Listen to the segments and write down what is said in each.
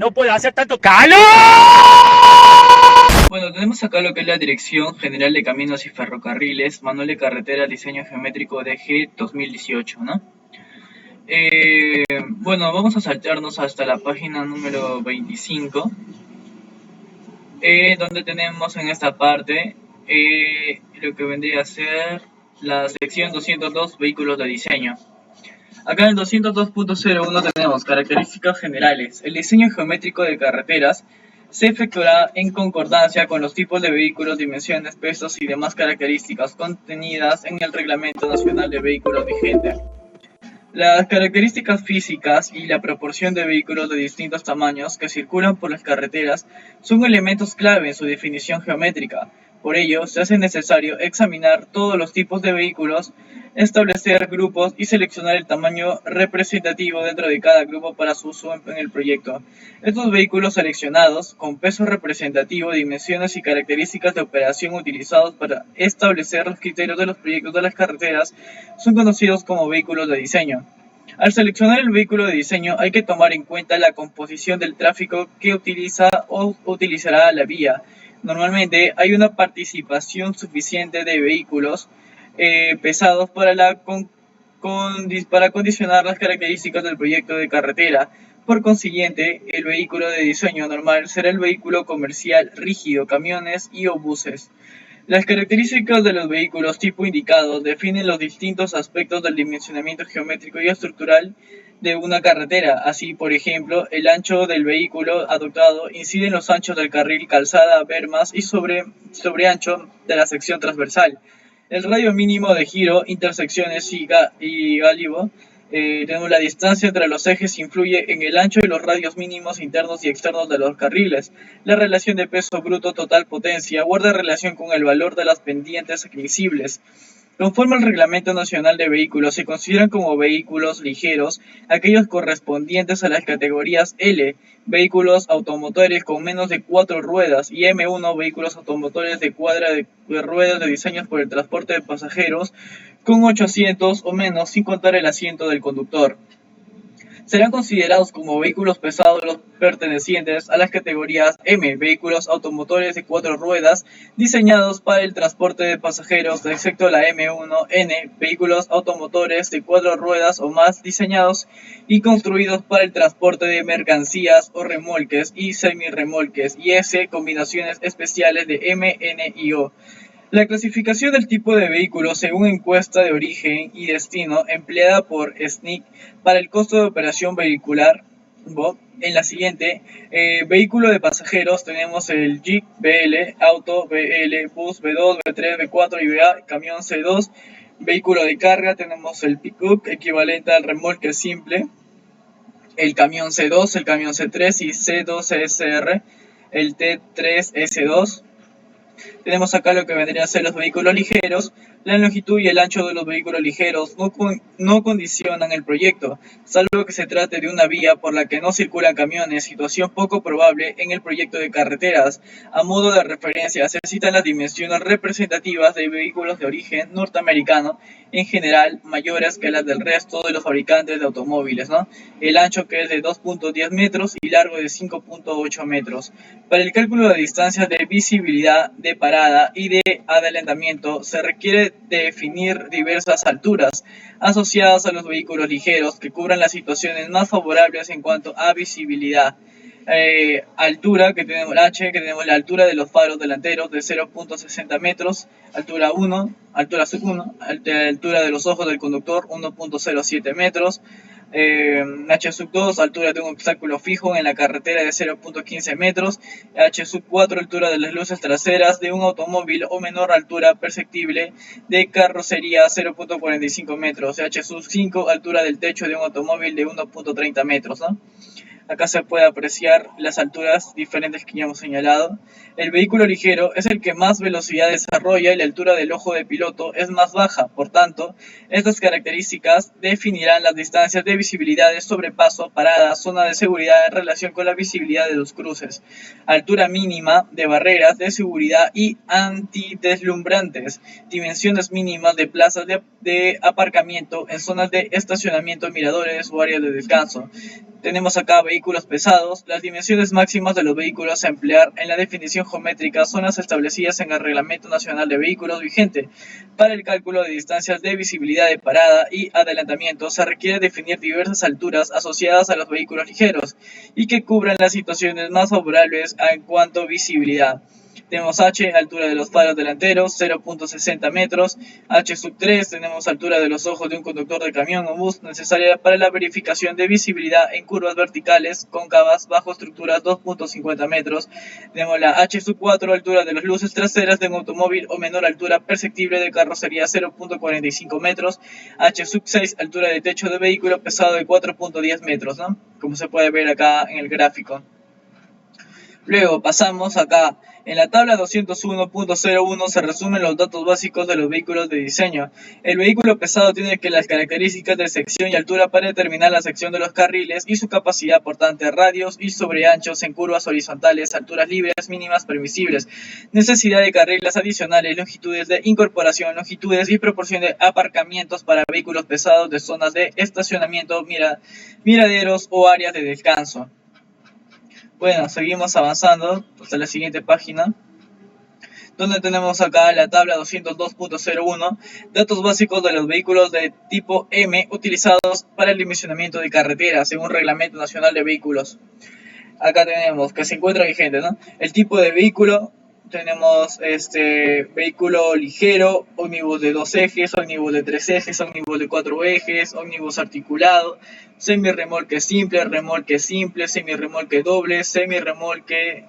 no puedo hacer tanto calor. Bueno, tenemos acá lo que es la Dirección General de Caminos y Ferrocarriles, Manual de Carretera, Diseño Geométrico DG 2018, ¿no? Bueno, vamos a saltarnos hasta la página número 25, donde tenemos en esta parte lo que vendría a ser la sección 202, Vehículos de Diseño. Acá en el 202.01 tenemos características generales. El diseño geométrico de carreteras se efectuará en concordancia con los tipos de vehículos, dimensiones, pesos y demás características contenidas en el Reglamento Nacional de Vehículos vigente. Las características físicas y la proporción de vehículos de distintos tamaños que circulan por las carreteras son elementos clave en su definición geométrica. Por ello, se hace necesario examinar todos los tipos de vehículos, establecer grupos y seleccionar el tamaño representativo dentro de cada grupo para su uso en el proyecto. Estos vehículos seleccionados, con peso representativo, dimensiones y características de operación utilizados para establecer los criterios de los proyectos de las carreteras, son conocidos como vehículos de diseño. Al seleccionar el vehículo de diseño hay que tomar en cuenta la composición del tráfico que utiliza o utilizará la vía. Normalmente hay una participación suficiente de vehículos pesados para condicionar las características del proyecto de carretera. Por consiguiente, el vehículo de diseño normal será el vehículo comercial rígido, camiones y buses. Las características de los vehículos tipo indicado definen los distintos aspectos del dimensionamiento geométrico y estructural de una carretera. Así, por ejemplo, el ancho del vehículo adoptado incide en los anchos del carril, calzada, bermas y sobreancho de la sección transversal. El radio mínimo de giro, intersecciones y gálibo. Tenemos la distancia entre los ejes influye en el ancho y los radios mínimos internos y externos de los carriles. La relación de peso bruto total potencia guarda relación con el valor de las pendientes admisibles. Conforme al Reglamento Nacional de Vehículos, se consideran como vehículos ligeros aquellos correspondientes a las categorías L, vehículos automotores con menos de 4 ruedas, y M1, vehículos automotores de cuadra de ruedas de diseños por el transporte de pasajeros con 8 asientos o menos, sin contar el asiento del conductor. Serán considerados como vehículos pesados los pertenecientes a las categorías M, vehículos automotores de 4 ruedas diseñados para el transporte de pasajeros, excepto la M1, N, vehículos automotores de 4 ruedas o más diseñados y construidos para el transporte de mercancías o remolques y semirremolques, y S, combinaciones especiales de M, N y O. La clasificación del tipo de vehículo según encuesta de origen y destino empleada por SNIC para el costo de operación vehicular, en la siguiente: vehículo de pasajeros tenemos el Jeep BL, auto BL, bus B2, B3, B4 y BA, camión C2. Vehículo de carga tenemos el pick-up, equivalente al remolque simple, el camión C2, el camión C3 y C2SR, el T3S2. Tenemos acá lo que vendrían a ser los vehículos ligeros. La longitud y el ancho de los vehículos ligeros no condicionan el proyecto, salvo que se trate de una vía por la que no circulan camiones, situación poco probable en el proyecto de carreteras. A modo de referencia, se citan las dimensiones representativas de vehículos de origen norteamericano, en general mayores que las del resto de los fabricantes de automóviles, ¿no? El ancho, que es de 2.10 metros y largo de 5.8 metros. Para el cálculo de distancias de visibilidad, de parada y de adelantamiento se requiere definir diversas alturas asociadas a los vehículos ligeros que cubran las situaciones más favorables en cuanto a visibilidad. Altura, que tenemos el H, que tenemos la altura de los faros delanteros de 0.60 metros, altura 1, altura sub 1, altura de los ojos del conductor 1.07 metros, H sub 2, altura de un obstáculo fijo en la carretera de 0.15 metros, H sub 4, altura de las luces traseras de un automóvil o menor altura perceptible de carrocería 0.45 metros, H sub 5, altura del techo de un automóvil de 1.30 metros, ¿no? Acá se puede apreciar las alturas diferentes que ya hemos señalado. El vehículo ligero es el que más velocidad desarrolla y la altura del ojo de piloto es más baja. Por tanto, estas características definirán las distancias de visibilidad de sobrepaso, parada, zona de seguridad en relación con la visibilidad de los cruces. Altura mínima de barreras de seguridad y antideslumbrantes. Dimensiones mínimas de plazas de aparcamiento en zonas de estacionamiento, miradores o áreas de descanso. Tenemos acá vehículos vehículos pesados, las dimensiones máximas de los vehículos a emplear en la definición geométrica son las establecidas en el Reglamento Nacional de Vehículos vigente. Para el cálculo de distancias de visibilidad de parada y adelantamiento se requiere definir diversas alturas asociadas a los vehículos ligeros y que cubran las situaciones más favorables en cuanto a visibilidad. Tenemos H, altura de los faros delanteros, 0.60 metros. H3, tenemos altura de los ojos de un conductor de camión o bus, necesaria para la verificación de visibilidad en curvas verticales cóncavas bajo estructuras, 2.50 metros. Tenemos la H4, altura de las luces traseras de un automóvil o menor altura perceptible de carrocería, 0.45 metros. H6, altura de techo de vehículo pesado de 4.10 metros, ¿no? Como se puede ver acá en el gráfico. Luego pasamos acá. En la tabla 201.01 se resumen los datos básicos de los vehículos de diseño. El vehículo pesado tiene que las características de sección y altura para determinar la sección de los carriles y su capacidad portante, radios y sobreanchos en curvas horizontales, alturas libres mínimas permisibles, necesidad de carriles adicionales, longitudes de incorporación, longitudes y proporción de aparcamientos para vehículos pesados de zonas de estacionamiento, miraderos o áreas de descanso. Bueno, seguimos avanzando hasta la siguiente página, donde tenemos acá la tabla 202.01, datos básicos de los vehículos de tipo M utilizados para el dimensionamiento de carreteras, según Reglamento Nacional de Vehículos. Acá tenemos que se encuentra vigente, ¿no? El tipo de vehículo, tenemos vehículo ligero, ómnibus de 2 ejes, ómnibus de 3 ejes, ómnibus de 4 ejes, ómnibus articulado, semirremolque simple, semirremolque doble, semirremolque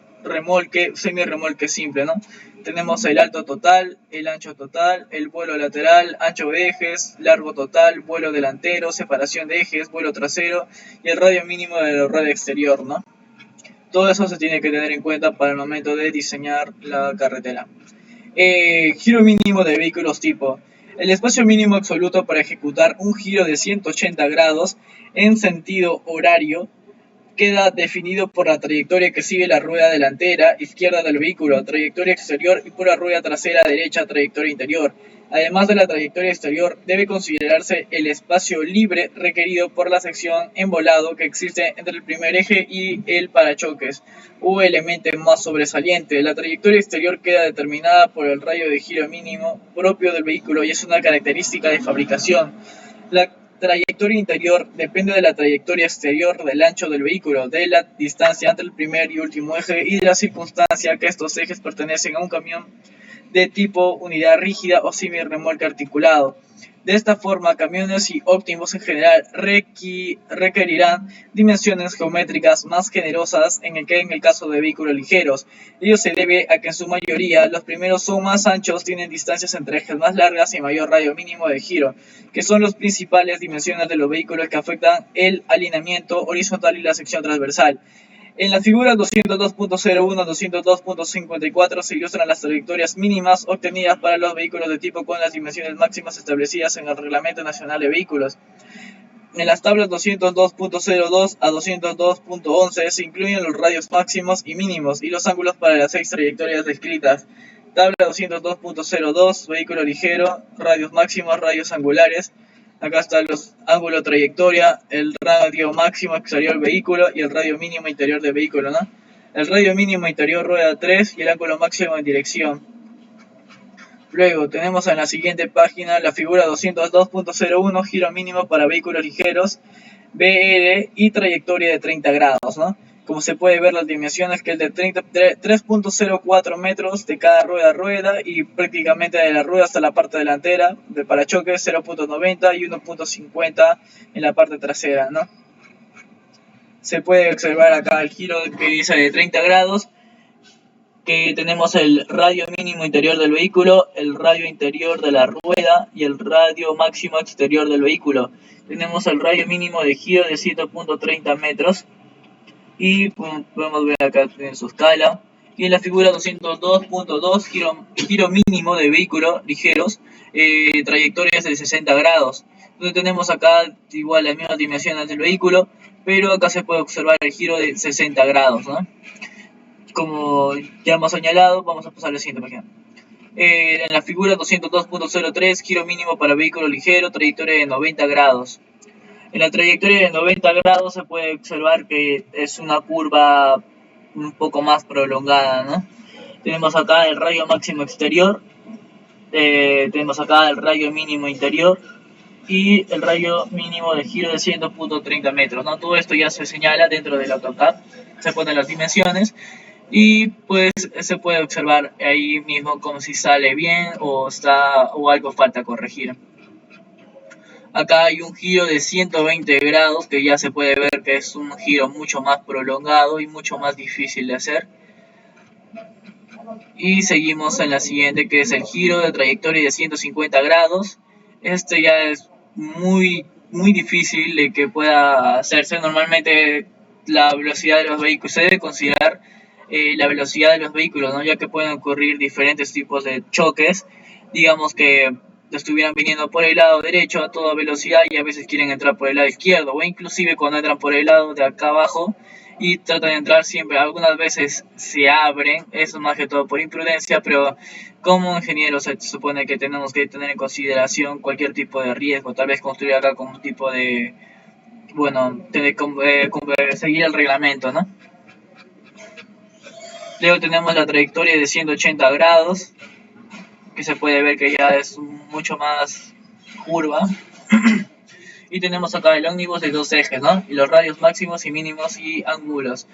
simple, ¿no? Tenemos el alto total, el ancho total, el vuelo lateral, ancho de ejes, largo total, vuelo delantero, separación de ejes, vuelo trasero y el radio mínimo del radio exterior, ¿no? Todo eso se tiene que tener en cuenta para el momento de diseñar la carretera. Giro mínimo de vehículos tipo. El espacio mínimo absoluto para ejecutar un giro de 180 grados en sentido horario queda definido por la trayectoria que sigue la rueda delantera izquierda del vehículo, trayectoria exterior, y por la rueda trasera derecha, trayectoria interior. Además de la trayectoria exterior, debe considerarse el espacio libre requerido por la sección en volado que existe entre el primer eje y el parachoques, o elemento más sobresaliente. La trayectoria exterior queda determinada por el radio de giro mínimo propio del vehículo y es una característica de fabricación. La trayectoria interior depende de la trayectoria exterior del ancho del vehículo, de la distancia entre el primer y último eje y de la circunstancia que estos ejes pertenecen a un camión de tipo unidad rígida o semirremolque articulado. De esta forma, camiones y ómnibus en general requerirán dimensiones geométricas más generosas que en el caso de vehículos ligeros. Ello se debe a que en su mayoría los primeros son más anchos, tienen distancias entre ejes más largas y mayor radio mínimo de giro, que son las principales dimensiones de los vehículos que afectan el alineamiento horizontal y la sección transversal. En la figura 202.01 202.54 se ilustran las trayectorias mínimas obtenidas para los vehículos de tipo con las dimensiones máximas establecidas en el Reglamento Nacional de Vehículos. En las tablas 202.02 a 202.11 se incluyen los radios máximos y mínimos y los ángulos para las 6 trayectorias descritas. Tabla 202.02, vehículo ligero, radios máximos, radios angulares. Acá están los ángulos trayectoria, el radio máximo exterior del vehículo y el radio mínimo interior del vehículo, ¿no? El radio mínimo interior rueda 3 y el ángulo máximo en dirección. Luego tenemos en la siguiente página la figura 202.01, giro mínimo para vehículos ligeros, BR y trayectoria de 30 grados, ¿no? Como se puede ver las dimensiones que es de 3.04 metros de cada rueda a rueda y prácticamente de la rueda hasta la parte delantera, de parachoques 0.90 y 1.50 en la parte trasera, ¿no? Se puede observar acá el giro que dice de 30 grados, que tenemos el radio mínimo interior del vehículo, el radio interior de la rueda y el radio máximo exterior del vehículo. Tenemos el radio mínimo de giro de 7.30 metros. Y podemos ver acá en su escala. Y en la figura 202.2, giro mínimo de vehículos ligeros, trayectorias de 60 grados. Entonces tenemos acá igual las mismas dimensiones del vehículo, pero acá se puede observar el giro de 60 grados, ¿no? Como ya hemos señalado, vamos a pasar a la siguiente página. En la figura 202.03, giro mínimo para vehículo ligero, trayectoria de 90 grados. En la trayectoria de 90 grados se puede observar que es una curva un poco más prolongada, ¿no? Tenemos acá el rayo máximo exterior, tenemos acá el rayo mínimo interior y el rayo mínimo de giro de 100.30 metros, ¿no? Todo esto ya se señala dentro del AutoCAD, se ponen las dimensiones y pues se puede observar ahí mismo como si sale bien o algo falta corregir. Acá hay un giro de 120 grados que ya se puede ver que es un giro mucho más prolongado y mucho más difícil de hacer. Y seguimos en la siguiente, que es el giro de trayectoria de 150 grados. Este ya es muy difícil de que pueda hacerse. Normalmente la velocidad de los vehículos se debe considerar la velocidad de los vehículos, ¿no? Ya que pueden ocurrir diferentes tipos de choques. Digamos que estuvieran viniendo por el lado derecho a toda velocidad y a veces quieren entrar por el lado izquierdo, o inclusive cuando entran por el lado de acá abajo y tratan de entrar siempre. Algunas veces se abren, eso más que todo por imprudencia, pero como ingenieros se supone que tenemos que tener en consideración cualquier tipo de riesgo, tal vez construir acá con un tipo de, bueno, tener seguir el reglamento, ¿no? Luego tenemos la trayectoria de 180 grados, que se puede ver que ya es mucho más curva. Y tenemos acá el ómnibus de dos ejes, ¿no? Y los radios máximos y mínimos y ángulos.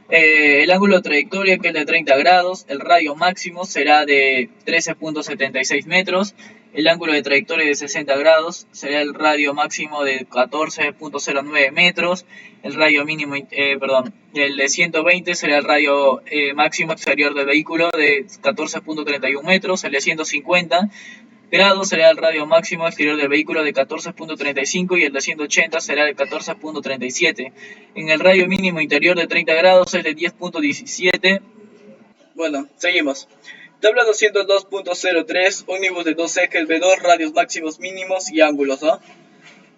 El ángulo de trayectoria, que es de 30 grados, el radio máximo será de 13.76 metros, el ángulo de trayectoria de 60 grados será el radio máximo de 14.09 metros, el radio mínimo, el de 120 será el radio máximo exterior del vehículo de 14.31 metros, el de 150 grados será el radio máximo exterior del vehículo de 14.35 y el de 180 será de 14.37. En el radio mínimo interior de 30 grados es de 10.17. Bueno, seguimos. Tabla 202.03, ómnibus de dos ejes B2, radios máximos mínimos y ángulos, ¿no?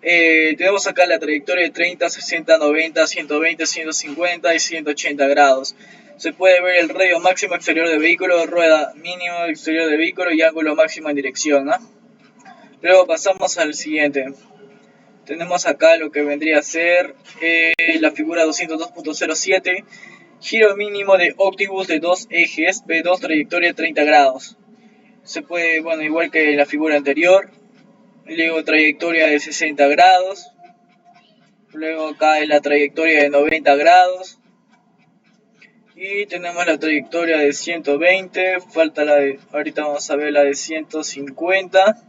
Tenemos acá la trayectoria de 30, 60, 90, 120, 150 y 180 grados. Se puede ver el radio máximo exterior del vehículo, rueda mínimo exterior del vehículo y ángulo máximo en dirección, ¿no? Luego pasamos al siguiente. Tenemos acá lo que vendría a ser la figura 202.07, giro mínimo de ómnibus de dos ejes, B2, trayectoria 30 grados. Se puede, bueno, igual que la figura anterior. Luego trayectoria de 60 grados. Luego acá la trayectoria de 90 grados. Y tenemos la trayectoria de 120. Falta la de, ahorita vamos a ver la de 150.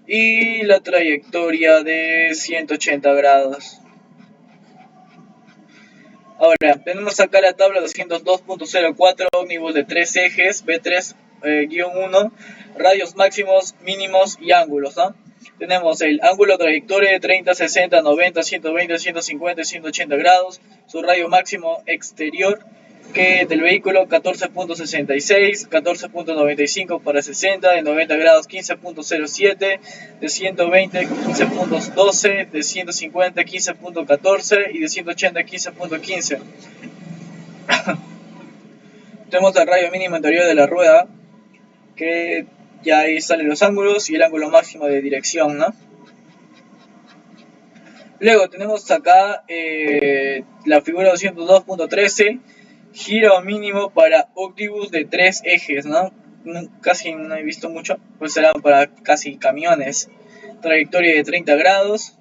Y la trayectoria de 180 grados. Ahora, tenemos acá la tabla 202.04, ómnibus de tres ejes, B3-1, radios máximos, mínimos y ángulos, ¿no? Tenemos el ángulo trayectoria de 30, 60, 90, 120, 150 y 180 grados, su radio máximo exterior que del vehículo 14.66, 14.95 para 60, de 90 grados 15.07, de 120 15.12, de 150 15.14 y de 180 15.15. Tenemos el radio mínimo interior de la rueda, que ya ahí salen los ángulos y el ángulo máximo de dirección, ¿no? Luego tenemos acá la figura 202.13, giro mínimo para ómnibus de tres ejes, ¿no? Casi no he visto mucho, pues será para casi camiones. Trayectoria de 30 grados.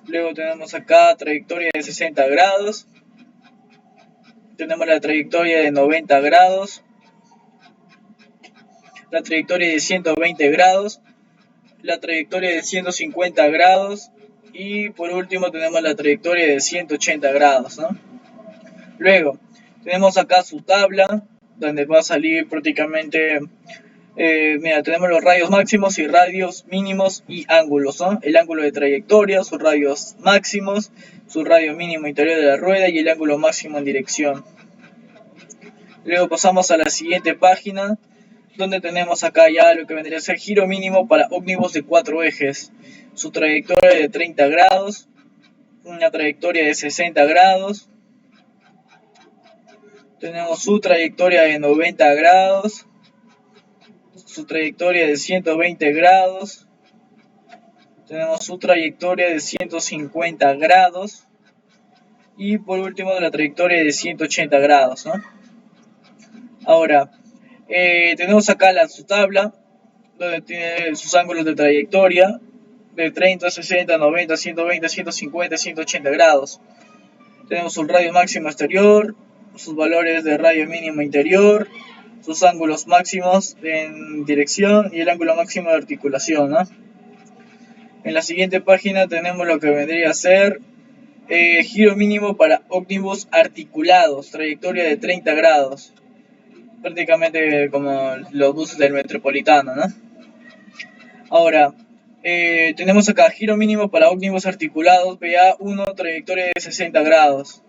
Luego tenemos acá trayectoria de 60 grados. Tenemos la trayectoria de 90 grados. La trayectoria de 120 grados. La trayectoria de 150 grados. Y por último tenemos la trayectoria de 180 grados, ¿no? Luego tenemos acá su tabla, donde va a salir prácticamente, mira, tenemos los radios máximos y radios mínimos y ángulos, ¿no? El ángulo de trayectoria, sus radios máximos, su radio mínimo interior de la rueda y el ángulo máximo en dirección. Luego pasamos a la siguiente página, donde tenemos acá ya lo que vendría a ser giro mínimo para ómnibus de cuatro ejes, su trayectoria de 30 grados, una trayectoria de 60 grados, tenemos su trayectoria de 90 grados, su trayectoria de 120 grados, tenemos su trayectoria de 150 grados y por último la trayectoria de 180 grados, ¿no? Ahora, tenemos acá su tabla, donde tiene sus ángulos de trayectoria de 30, 60, 90, 120, 150, 180 grados. Tenemos un radio máximo exterior, sus valores de radio mínimo interior, sus ángulos máximos en dirección y el ángulo máximo de articulación, ¿no? En la siguiente página tenemos lo que vendría a ser giro mínimo para ómnibus articulados, trayectoria de 30 grados, prácticamente como los buses del metropolitano, ¿no? Ahora, tenemos acá giro mínimo para ómnibus articulados, BA1, trayectoria de 60 grados.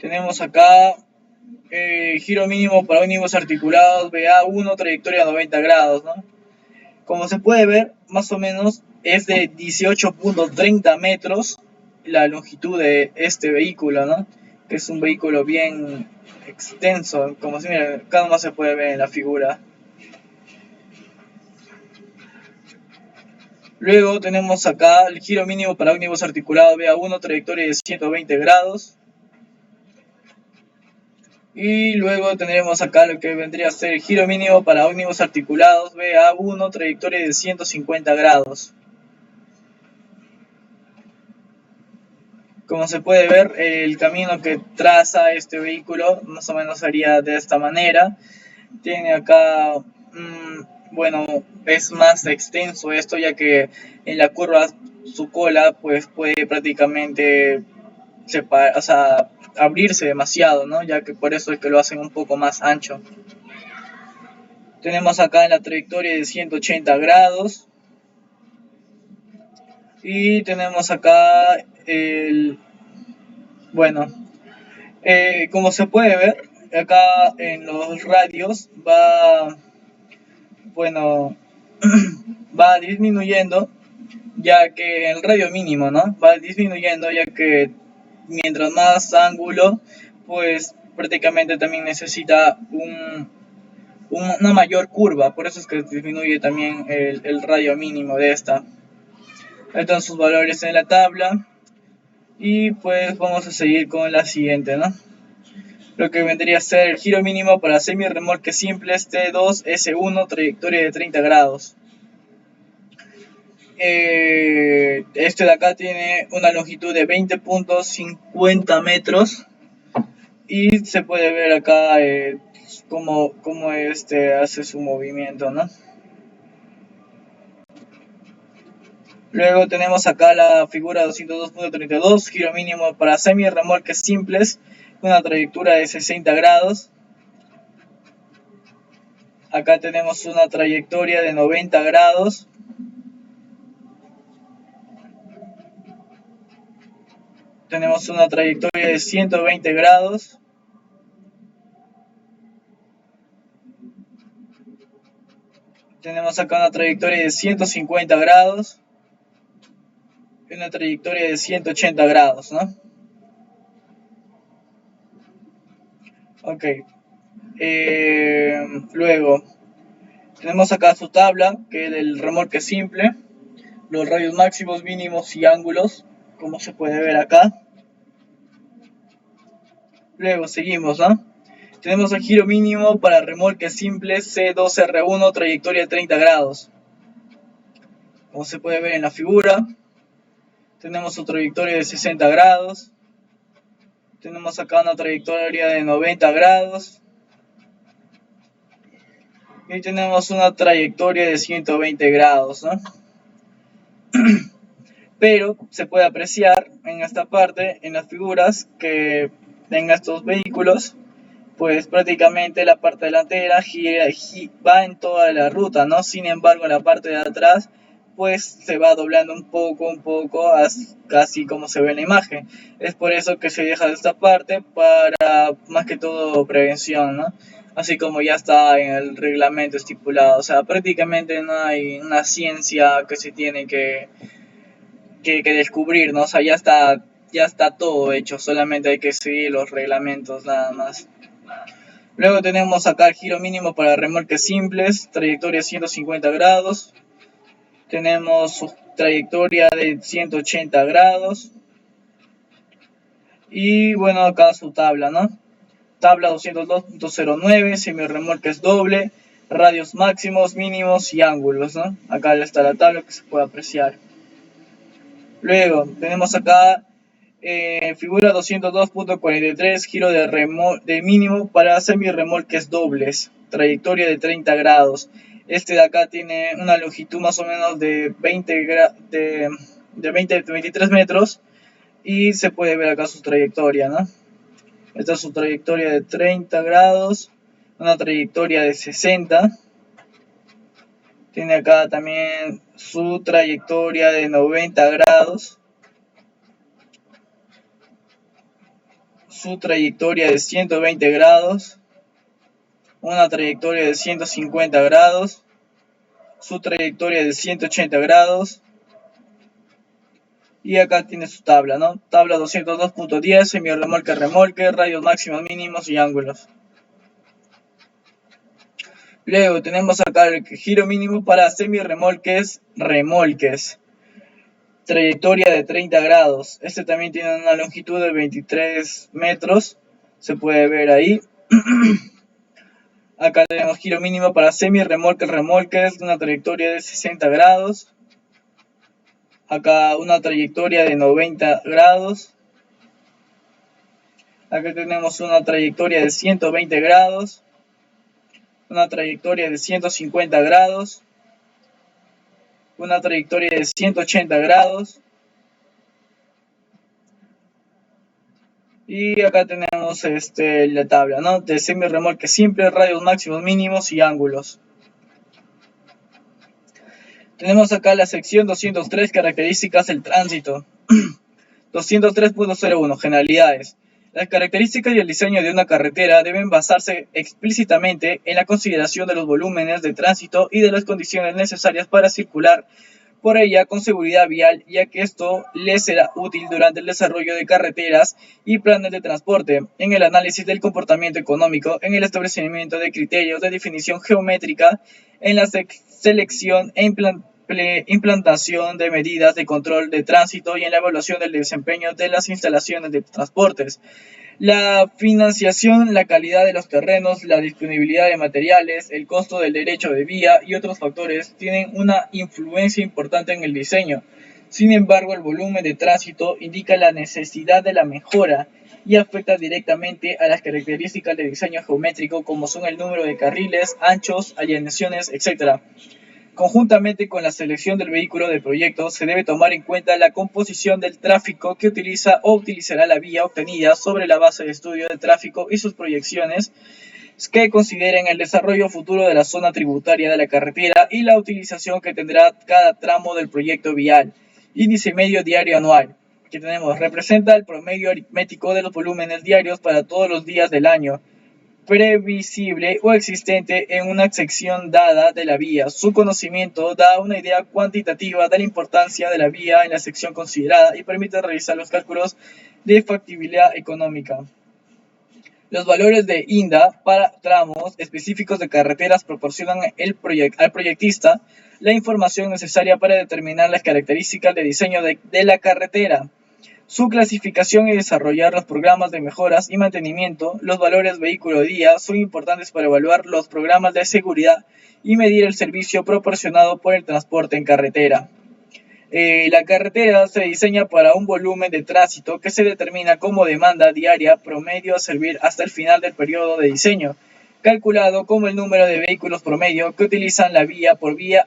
Tenemos acá giro mínimo para ómnibus articulados, BA1, trayectoria de 90 grados, ¿no? Como se puede ver, más o menos es de 18.30 metros la longitud de este vehículo, ¿no? Que es un vehículo bien extenso, como si mira, cada uno se puede ver en la figura. Luego tenemos acá el giro mínimo para ómnibus articulado BA1, trayectoria de 120 grados. Y luego tendremos acá lo que vendría a ser el giro mínimo para ómnibus articulados BA1, trayectoria de 150 grados. Como se puede ver, el camino que traza este vehículo más o menos sería de esta manera. Tiene acá, bueno, es más extenso esto, ya que en la curva su cola pues puede prácticamente abrirse demasiado, ¿no? Ya que por eso es que lo hacen un poco más ancho. Tenemos acá en la trayectoria de 180 grados. Y tenemos acá como se puede ver, acá en los radios va disminuyendo, ya que el radio mínimo, ¿no? Va disminuyendo, ya que mientras más ángulo, pues prácticamente también necesita una mayor curva, por eso es que disminuye también el radio mínimo de esta. Están sus valores en la tabla y pues vamos a seguir con la siguiente, ¿no? Lo que vendría a ser el giro mínimo para semirremolques simples T2 S1, trayectoria de 30 grados. Este de acá tiene una longitud de 20.50 metros y se puede ver acá cómo hace su movimiento, ¿no? Luego tenemos acá la figura 202.32, giro mínimo para semirremolques simples, una trayectoria de 60 grados. Acá tenemos una trayectoria de 90 grados. Tenemos una trayectoria de 120 grados. Tenemos acá una trayectoria de 150 grados. Y una trayectoria de 180 grados, ¿no? Ok. Luego, tenemos acá su tabla, que es el remolque simple, los radios máximos, mínimos y ángulos, como se puede ver acá. Luego seguimos, ¿no? Tenemos el giro mínimo para remolque simple C2R1, trayectoria de 30 grados. Como se puede ver en la figura, tenemos su trayectoria de 60 grados. Tenemos acá una trayectoria de 90 grados. Y tenemos una trayectoria de 120 grados, ¿no? Pero se puede apreciar en esta parte, en las figuras, que en estos vehículos, pues prácticamente la parte delantera va en toda la ruta, ¿no? Sin embargo, en la parte de atrás, pues se va doblando un poco, casi como se ve en la imagen. Es por eso que se deja esta parte para, más que todo, prevención, ¿no? Así como ya está en el reglamento estipulado. O sea, prácticamente no hay una ciencia que se tiene que descubrir, ¿no? O sea, ya está todo hecho, solamente hay que seguir los reglamentos nada más. Luego tenemos acá el giro mínimo para remolques simples, trayectoria 150 grados. Tenemos su trayectoria de 180 grados. Y bueno, acá su tabla, ¿no? Tabla 202.09, semirremolques doble, radios máximos, mínimos y ángulos, ¿no? Acá está la tabla que se puede apreciar. Luego, tenemos acá figura 202.43, giro de mínimo para semirremolques dobles, trayectoria de 30 grados. Este de acá tiene una longitud más o menos de 23 metros y se puede ver acá su trayectoria, ¿no? Esta es su trayectoria de 30 grados, una trayectoria de 60. Tiene acá también su trayectoria de 90 grados, su trayectoria de 120 grados, una trayectoria de 150 grados, su trayectoria de 180 grados. Y acá tiene su tabla, ¿no? Tabla 202.10, semirremolque, remolque, radios máximos, mínimos y ángulos. Luego tenemos acá el giro mínimo para semirremolques, remolques. Trayectoria de 30 grados. Este también tiene una longitud de 23 metros. Se puede ver ahí. Acá tenemos giro mínimo para semirremolques, remolques, una trayectoria de 60 grados. Acá una trayectoria de 90 grados. Acá tenemos una trayectoria de 120 grados. Una trayectoria de 150 grados. Una trayectoria de 180 grados. Y acá tenemos la tabla, ¿no? De semirremolque simple, radios máximos, mínimos y ángulos. Tenemos acá la sección 203, características del tránsito. 203.01, generalidades. Las características y el diseño de una carretera deben basarse explícitamente en la consideración de los volúmenes de tránsito y de las condiciones necesarias para circular por ella con seguridad vial, ya que esto les será útil durante el desarrollo de carreteras y planes de transporte, en el análisis del comportamiento económico, en el establecimiento de criterios de definición geométrica, en la selección e implantación de medidas de control de tránsito y en la evaluación del desempeño de las instalaciones de transportes. La financiación, la calidad de los terrenos, la disponibilidad de materiales, el costo del derecho de vía y otros factores tienen una influencia importante en el diseño. Sin embargo, el volumen de tránsito indica la necesidad de la mejora y afecta directamente a las características de diseño geométrico como son el número de carriles, anchos, alineaciones, etc. Conjuntamente con la selección del vehículo de proyecto, se debe tomar en cuenta la composición del tráfico que utiliza o utilizará la vía obtenida sobre la base de estudio de tráfico y sus proyecciones que consideren el desarrollo futuro de la zona tributaria de la carretera y la utilización que tendrá cada tramo del proyecto vial. Índice medio diario anual, que tenemos, representa el promedio aritmético de los volúmenes diarios para todos los días del año, previsible o existente en una sección dada de la vía. Su conocimiento da una idea cuantitativa de la importancia de la vía en la sección considerada y permite realizar los cálculos de factibilidad económica. Los valores de INDA para tramos específicos de carreteras proporcionan al proyectista la información necesaria para determinar las características de diseño de la carretera, su clasificación y desarrollar los programas de mejoras y mantenimiento. Los valores vehículo-día son importantes para evaluar los programas de seguridad y medir el servicio proporcionado por el transporte en carretera. La carretera se diseña para un volumen de tránsito que se determina como demanda diaria promedio a servir hasta el final del periodo de diseño, calculado como el número de vehículos promedio que utilizan la vía por día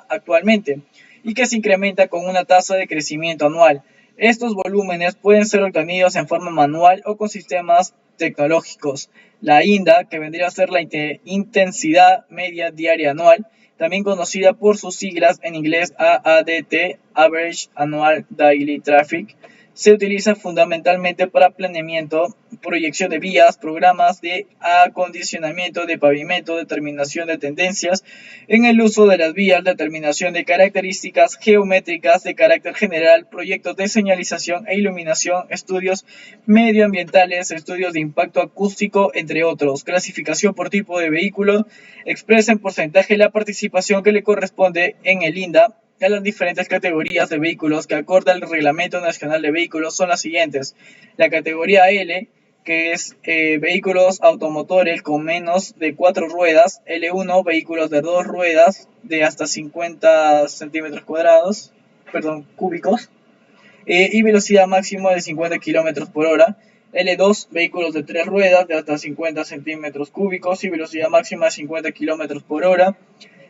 actualmente y que se incrementa con una tasa de crecimiento anual. Estos volúmenes pueden ser obtenidos en forma manual o con sistemas tecnológicos. La INDA, que vendría a ser la intensidad media diaria anual, también conocida por sus siglas en inglés AADT, Average Annual Daily Traffic, Se utiliza fundamentalmente para planeamiento, proyección de vías, programas de acondicionamiento de pavimento, determinación de tendencias en el uso de las vías, determinación de características geométricas de carácter general, proyectos de señalización e iluminación, estudios medioambientales, estudios de impacto acústico, entre otros. Clasificación por tipo de vehículo, expresa en porcentaje la participación que le corresponde en el INDA a las diferentes categorías de vehículos que acorde al Reglamento Nacional de Vehículos son las siguientes. La categoría L, que es vehículos automotores con menos de 4 ruedas, L1, vehículos de 2 ruedas de hasta 50 centímetros cuadrados, cúbicos, y velocidad máxima de 50 km por hora. L2, vehículos de 3 ruedas de hasta 50 centímetros cúbicos y velocidad máxima de 50 km por hora.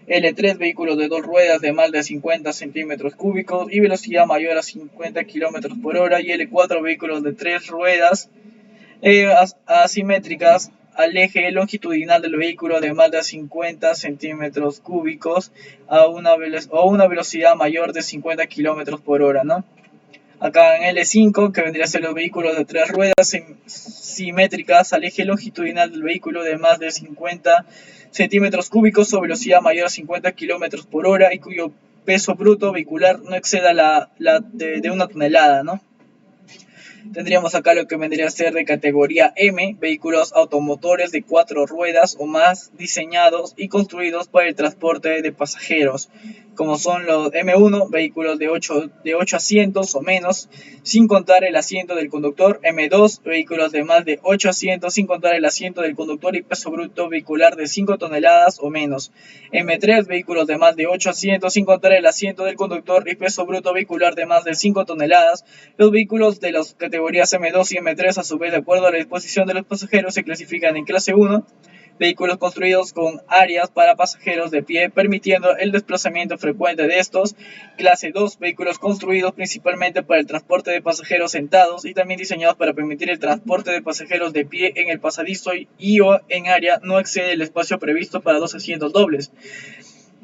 L3, vehículos de 2 ruedas de más de 50 centímetros cúbicos y velocidad mayor a 50 km por hora. Y L4, vehículos de 3 ruedas asimétricas al eje longitudinal del vehículo de más de 50 centímetros cúbicos a una velocidad mayor de 50 km por hora, ¿no? Acá en L5, que vendría a ser los vehículos de 3 ruedas simétricas al eje longitudinal del vehículo de más de 50 centímetros cúbicos o velocidad mayor a 50 km por hora y cuyo peso bruto vehicular no exceda de 1 tonelada, ¿no? Tendríamos acá lo que vendría a ser de categoría M, vehículos automotores de 4 ruedas o más diseñados y construidos para el transporte de pasajeros, como son los M1, vehículos de 8 asientos o menos, sin contar el asiento del conductor. M2, vehículos de más de 8 asientos, sin contar el asiento del conductor y peso bruto vehicular de 5 toneladas o menos. M3, vehículos de más de 8 asientos, sin contar el asiento del conductor y peso bruto vehicular de más de 5 toneladas. Los vehículos de las categorías M2 y M3, a su vez, de acuerdo a la disposición de los pasajeros, se clasifican en clase 1, vehículos construidos con áreas para pasajeros de pie, permitiendo el desplazamiento frecuente de estos. Clase 2, vehículos construidos principalmente para el transporte de pasajeros sentados y también diseñados para permitir el transporte de pasajeros de pie en el pasadizo y o en área no excede el espacio previsto para 2 asientos dobles.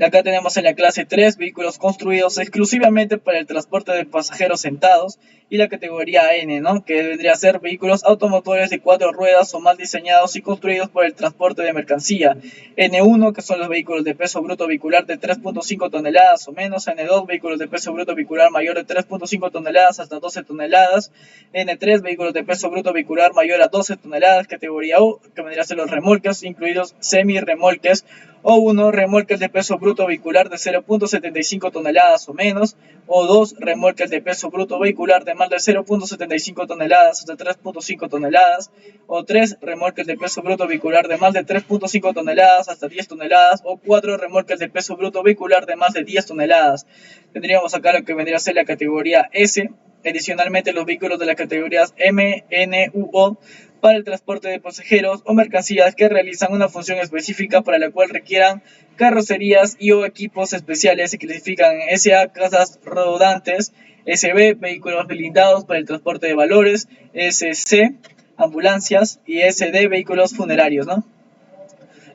Acá tenemos en la clase 3 vehículos construidos exclusivamente para el transporte de pasajeros sentados y la categoría N, ¿no? Que vendría a ser vehículos automotores de 4 ruedas o más diseñados y construidos para el transporte de mercancía. N1, que son los vehículos de peso bruto vehicular de 3.5 toneladas o menos. N2, vehículos de peso bruto vehicular mayor de 3.5 toneladas hasta 12 toneladas. N3, vehículos de peso bruto vehicular mayor a 12 toneladas. Categoría U, que vendría a ser los remolques, incluidos semi-remolques, o 1, remolques de peso bruto vehicular de 0.75 toneladas o menos, o 2, remolques de peso bruto vehicular de más de 0.75 toneladas hasta 3.5 toneladas, o 3, remolques de peso bruto vehicular de más de 3.5 toneladas hasta 10 toneladas, o 4, remolques de peso bruto vehicular de más de 10 toneladas. Tendríamos acá lo que vendría a ser la categoría S. Adicionalmente, los vehículos de las categorías M, N u O para el transporte de pasajeros o mercancías que realizan una función específica para la cual requieran carrocerías y o equipos especiales se clasifican en SA, casas rodantes, SB, vehículos blindados para el transporte de valores, SC, ambulancias y SD, vehículos funerarios, ¿no?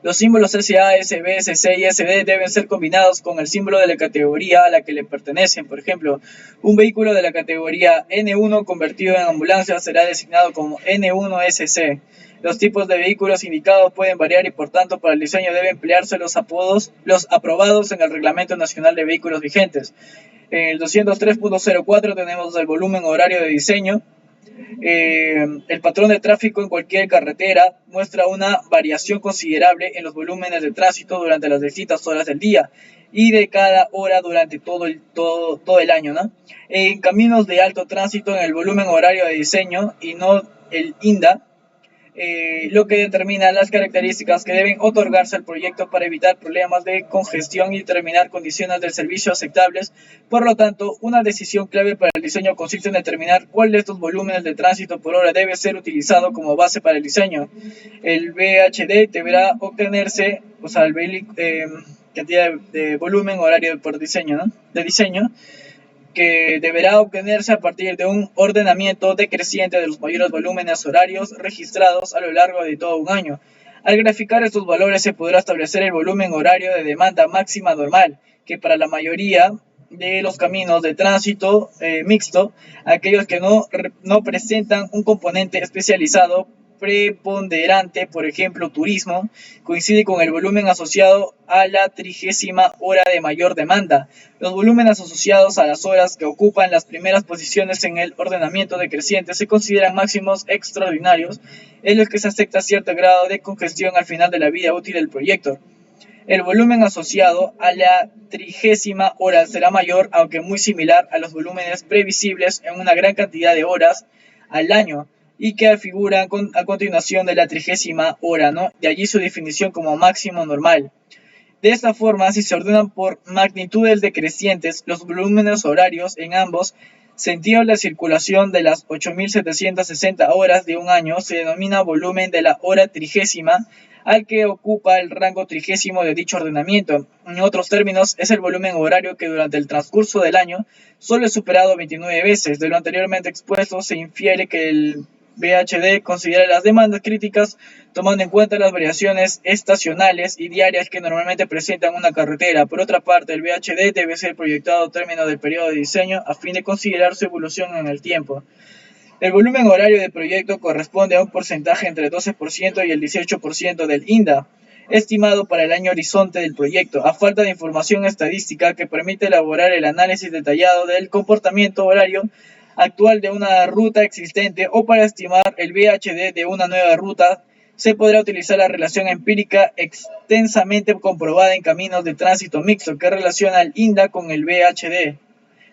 Los símbolos SA, SB, SC y SD deben ser combinados con el símbolo de la categoría a la que le pertenecen. Por ejemplo, un vehículo de la categoría N1 convertido en ambulancia será designado como N1SC. Los tipos de vehículos indicados pueden variar y por tanto para el diseño deben emplearse los aprobados en el Reglamento Nacional de Vehículos vigentes. En el 203.04 tenemos el volumen horario de diseño. El patrón de tráfico en cualquier carretera muestra una variación considerable en los volúmenes de tránsito durante las distintas horas del día y de cada hora durante todo el año, ¿no? En caminos de alto tránsito, en el volumen horario de diseño y no el INDA, lo que determina las características que deben otorgarse al proyecto para evitar problemas de congestión y determinar condiciones del servicio aceptables. Por lo tanto, una decisión clave para el diseño consiste en determinar cuál de estos volúmenes de tránsito por hora debe ser utilizado como base para el diseño. El VHD deberá obtenerse, o sea, cantidad de volumen horario por diseño, ¿no? De diseño, que deberá obtenerse a partir de un ordenamiento decreciente de los mayores volúmenes horarios registrados a lo largo de todo un año. Al graficar estos valores se podrá establecer el volumen horario de demanda máxima normal, que para la mayoría de los caminos de tránsito mixto, aquellos que no presentan un componente especializado preponderante, por ejemplo, turismo, coincide con el volumen asociado a la 30ª hora de mayor demanda. Los volúmenes asociados a las horas que ocupan las primeras posiciones en el ordenamiento decreciente se consideran máximos extraordinarios, en los que se acepta cierto grado de congestión al final de la vida útil del proyecto. El volumen asociado a la 30ª hora será mayor, aunque muy similar a los volúmenes previsibles en una gran cantidad de horas al año y que figuran a continuación de la 30ª hora, ¿no? De allí su definición como máximo normal. De esta forma, si se ordenan por magnitudes decrecientes los volúmenes horarios en ambos sentidos de la circulación de las 8.760 horas de un año, se denomina volumen de la hora 30ª al que ocupa el rango 30º de dicho ordenamiento. En otros términos, es el volumen horario que durante el transcurso del año solo es superado 29 veces. De lo anteriormente expuesto, se infiere que el VHD considera las demandas críticas tomando en cuenta las variaciones estacionales y diarias que normalmente presentan una carretera. Por otra parte, el VHD debe ser proyectado a término del periodo de diseño a fin de considerar su evolución en el tiempo. El volumen horario del proyecto corresponde a un porcentaje entre el 12% y el 18% del INDA, estimado para el año horizonte del proyecto, a falta de información estadística que permite elaborar el análisis detallado del comportamiento horario actual de una ruta existente o para estimar el VHD de una nueva ruta, se podrá utilizar la relación empírica extensamente comprobada en caminos de tránsito mixto que relaciona el INDA con el VHD.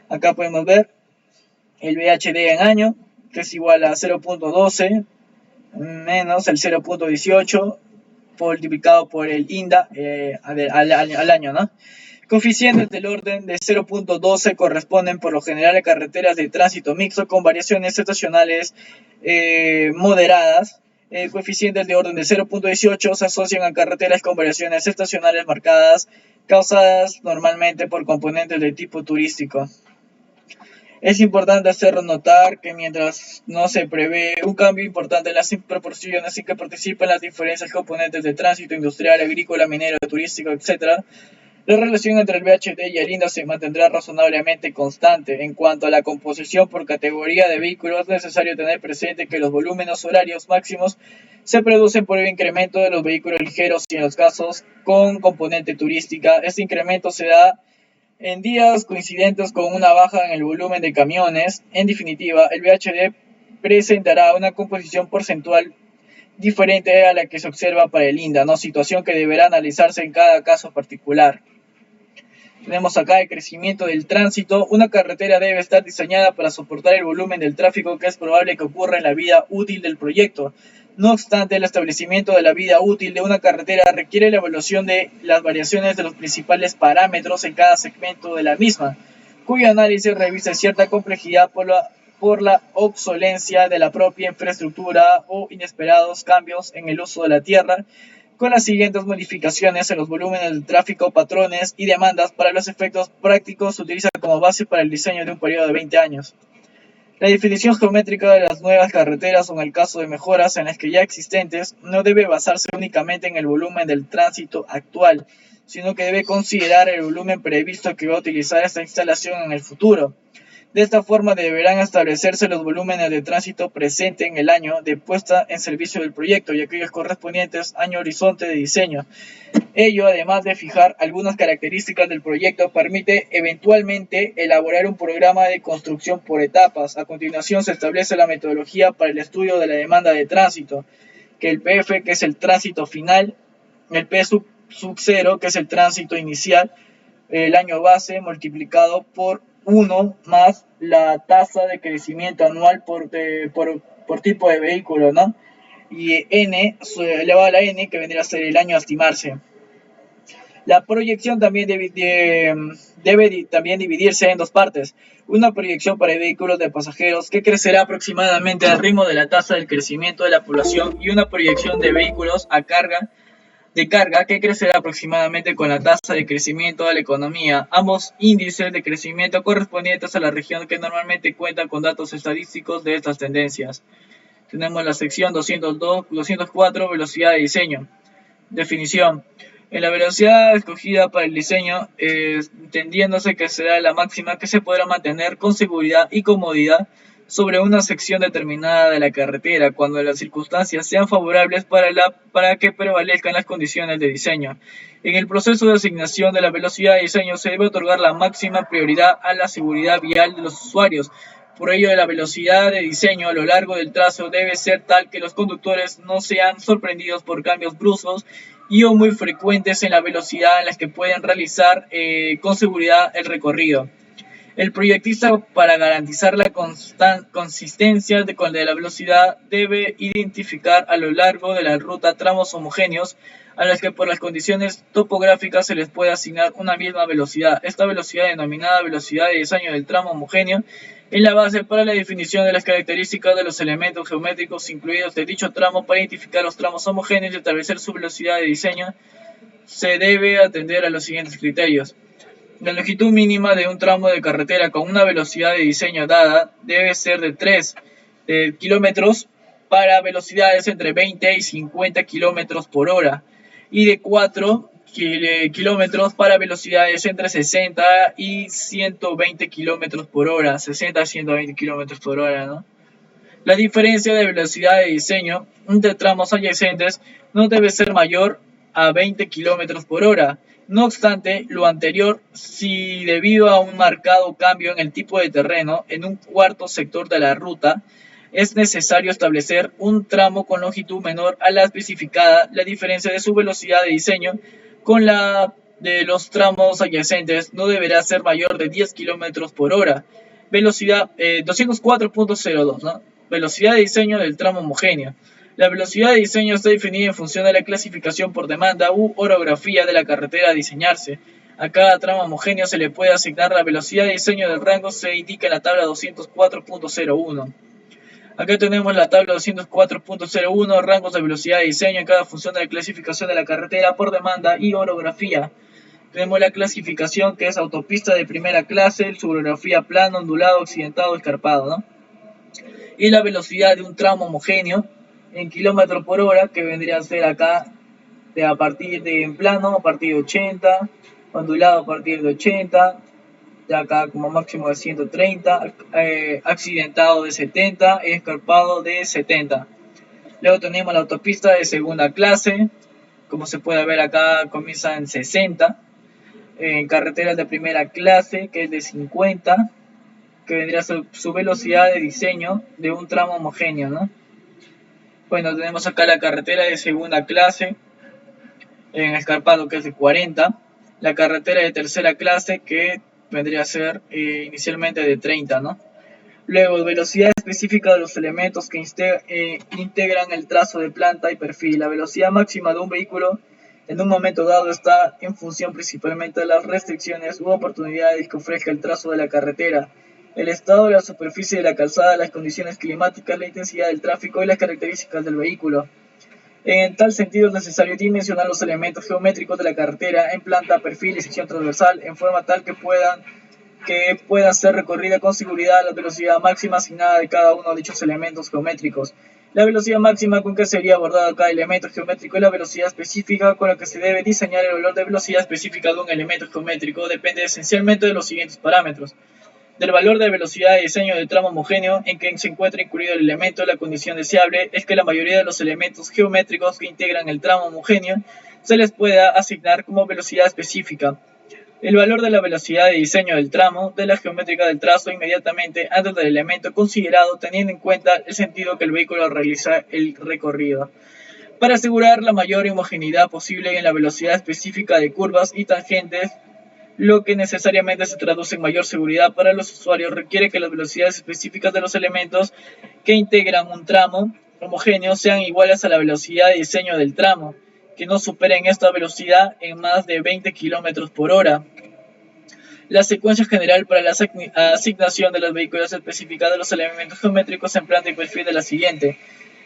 Acá podemos ver el VHD en año, que es igual a 0.12 menos el 0.18 multiplicado por el INDA al año, ¿no? Coeficientes del orden de 0.12 corresponden por lo general a carreteras de tránsito mixto con variaciones estacionales moderadas. Coeficientes de orden de 0.18 se asocian a carreteras con variaciones estacionales marcadas, causadas normalmente por componentes de tipo turístico. Es importante hacer notar que mientras no se prevé un cambio importante en las proporciones en que participan las diferentes componentes de tránsito industrial, agrícola, minero, turístico, etc., la relación entre el VHD y el INDA se mantendrá razonablemente constante. En cuanto a la composición por categoría de vehículos, es necesario tener presente que los volúmenes horarios máximos se producen por el incremento de los vehículos ligeros y en los casos con componente turística. Este incremento se da en días coincidentes con una baja en el volumen de camiones. En definitiva, el VHD presentará una composición porcentual diferente a la que se observa para el INDA, ¿no? Situación que deberá analizarse en cada caso particular. Tenemos acá el crecimiento del tránsito. Una carretera debe estar diseñada para soportar el volumen del tráfico que es probable que ocurra en la vida útil del proyecto. No obstante, el establecimiento de la vida útil de una carretera requiere la evaluación de las variaciones de los principales parámetros en cada segmento de la misma, cuyo análisis revisa cierta complejidad por la obsolencia de la propia infraestructura o inesperados cambios en el uso de la tierra, con las siguientes modificaciones en los volúmenes de tráfico, patrones y demandas. Para los efectos prácticos se utiliza como base para el diseño de un periodo de 20 años. La definición geométrica de las nuevas carreteras o en el caso de mejoras en las que ya existentes no debe basarse únicamente en el volumen del tránsito actual, sino que debe considerar el volumen previsto que va a utilizar esta instalación en el futuro. De esta forma deberán establecerse los volúmenes de tránsito presente en el año de puesta en servicio del proyecto y aquellos correspondientes año horizonte de diseño. Ello, además de fijar algunas características del proyecto, permite eventualmente elaborar un programa de construcción por etapas. A continuación se establece la metodología para el estudio de la demanda de tránsito, que el PF, que es el tránsito final, el P sub 0, que es el tránsito inicial, el año base multiplicado por 1 más la tasa de crecimiento anual por tipo de vehículo, ¿no? Y n elevado a la n, que vendría a ser el año a estimarse. La proyección también debe también dividirse en dos partes. Una proyección para vehículos de pasajeros que crecerá aproximadamente al ritmo de la tasa del crecimiento de la población y una proyección de vehículos de carga que crecerá aproximadamente con la tasa de crecimiento de la economía. Ambos índices de crecimiento correspondientes a la región que normalmente cuentan con datos estadísticos de estas tendencias. Tenemos la sección 204, velocidad de diseño. Definición. En la velocidad escogida para el diseño, entendiéndose que será la máxima que se podrá mantener con seguridad y comodidad sobre una sección determinada de la carretera cuando las circunstancias sean favorables para que prevalezcan las condiciones de diseño. En el proceso de asignación de la velocidad de diseño se debe otorgar la máxima prioridad a la seguridad vial de los usuarios. Por ello, la velocidad de diseño a lo largo del trazo debe ser tal que los conductores no sean sorprendidos por cambios bruscos y o muy frecuentes en la velocidad en las que pueden realizar con seguridad el recorrido. El proyectista, para garantizar la consistencia de la velocidad, debe identificar a lo largo de la ruta tramos homogéneos a los que por las condiciones topográficas se les puede asignar una misma velocidad. Esta velocidad, denominada velocidad de diseño del tramo homogéneo, es la base para la definición de las características de los elementos geométricos incluidos de dicho tramo. Para identificar los tramos homogéneos y establecer su velocidad de diseño, se debe atender a los siguientes criterios. La longitud mínima de un tramo de carretera con una velocidad de diseño dada debe ser de 3 kilómetros para velocidades entre 20 y 50 kilómetros por hora y de 4 kilómetros para velocidades entre 60 y 120 kilómetros por hora, 60 a 120 kilómetros por hora, ¿no? La diferencia de velocidad de diseño entre tramos adyacentes no debe ser mayor a 20 kilómetros por hora. No obstante lo anterior, si debido a un marcado cambio en el tipo de terreno en un cuarto sector de la ruta, es necesario establecer un tramo con longitud menor a la especificada, la diferencia de su velocidad de diseño con la de los tramos adyacentes no deberá ser mayor de 10 kilómetros por hora. Velocidad 204.02, ¿no? Velocidad de diseño del tramo homogéneo. La velocidad de diseño está definida en función de la clasificación por demanda u orografía de la carretera a diseñarse. A cada tramo homogéneo se le puede asignar la velocidad de diseño del rango, se indica en la tabla 204.01. Acá tenemos la tabla 204.01, rangos de velocidad de diseño en cada función de la clasificación de la carretera por demanda y orografía. Tenemos la clasificación, que es autopista de primera clase, su orografía plano, ondulado, accidentado, escarpado, ¿no? Y la velocidad de un tramo homogéneo en kilómetros por hora, que vendría a ser acá a partir de en plano a partir de 80, ondulado a partir de 80, de acá como máximo de 130, accidentado de 70, escarpado de 70. Luego tenemos la autopista de segunda clase, como se puede ver acá comienza en 60, en carreteras de primera clase, que es de 50, que vendría a ser su velocidad de diseño de un tramo homogéneo, ¿no? Bueno, tenemos acá la carretera de segunda clase, en escarpado, que es de 40, la carretera de tercera clase, que vendría a ser inicialmente de 30, ¿no? Luego, velocidad específica de los elementos que integran el trazo de planta y perfil. La velocidad máxima de un vehículo en un momento dado está en función principalmente de las restricciones u oportunidades que ofrezca el trazo de la carretera, el estado de la superficie de la calzada, las condiciones climáticas, la intensidad del tráfico y las características del vehículo. En tal sentido, es necesario dimensionar los elementos geométricos de la carretera en planta, perfil y sección transversal en forma tal que puedan ser recorrida con seguridad a la velocidad máxima asignada de cada uno de dichos elementos geométricos. La velocidad máxima con que sería abordado cada elemento geométrico y la velocidad específica con la que se debe diseñar el valor de velocidad específica de un elemento geométrico depende esencialmente de los siguientes parámetros: del valor de velocidad de diseño del tramo homogéneo en que se encuentra incluido el elemento. La condición deseable es que la mayoría de los elementos geométricos que integran el tramo homogéneo se les pueda asignar como velocidad específica. El valor de la velocidad de diseño del tramo de la geométrica del trazo inmediatamente antes del elemento considerado, teniendo en cuenta el sentido que el vehículo realiza el recorrido. Para asegurar la mayor homogeneidad posible en la velocidad específica de curvas y tangentes, lo que necesariamente se traduce en mayor seguridad para los usuarios, requiere que las velocidades específicas de los elementos que integran un tramo homogéneo sean iguales a la velocidad de diseño del tramo, que no superen esta velocidad en más de 20 km por hora. La secuencia general para la asignación de las velocidades específicas de los elementos geométricos en planta y perfil es la siguiente.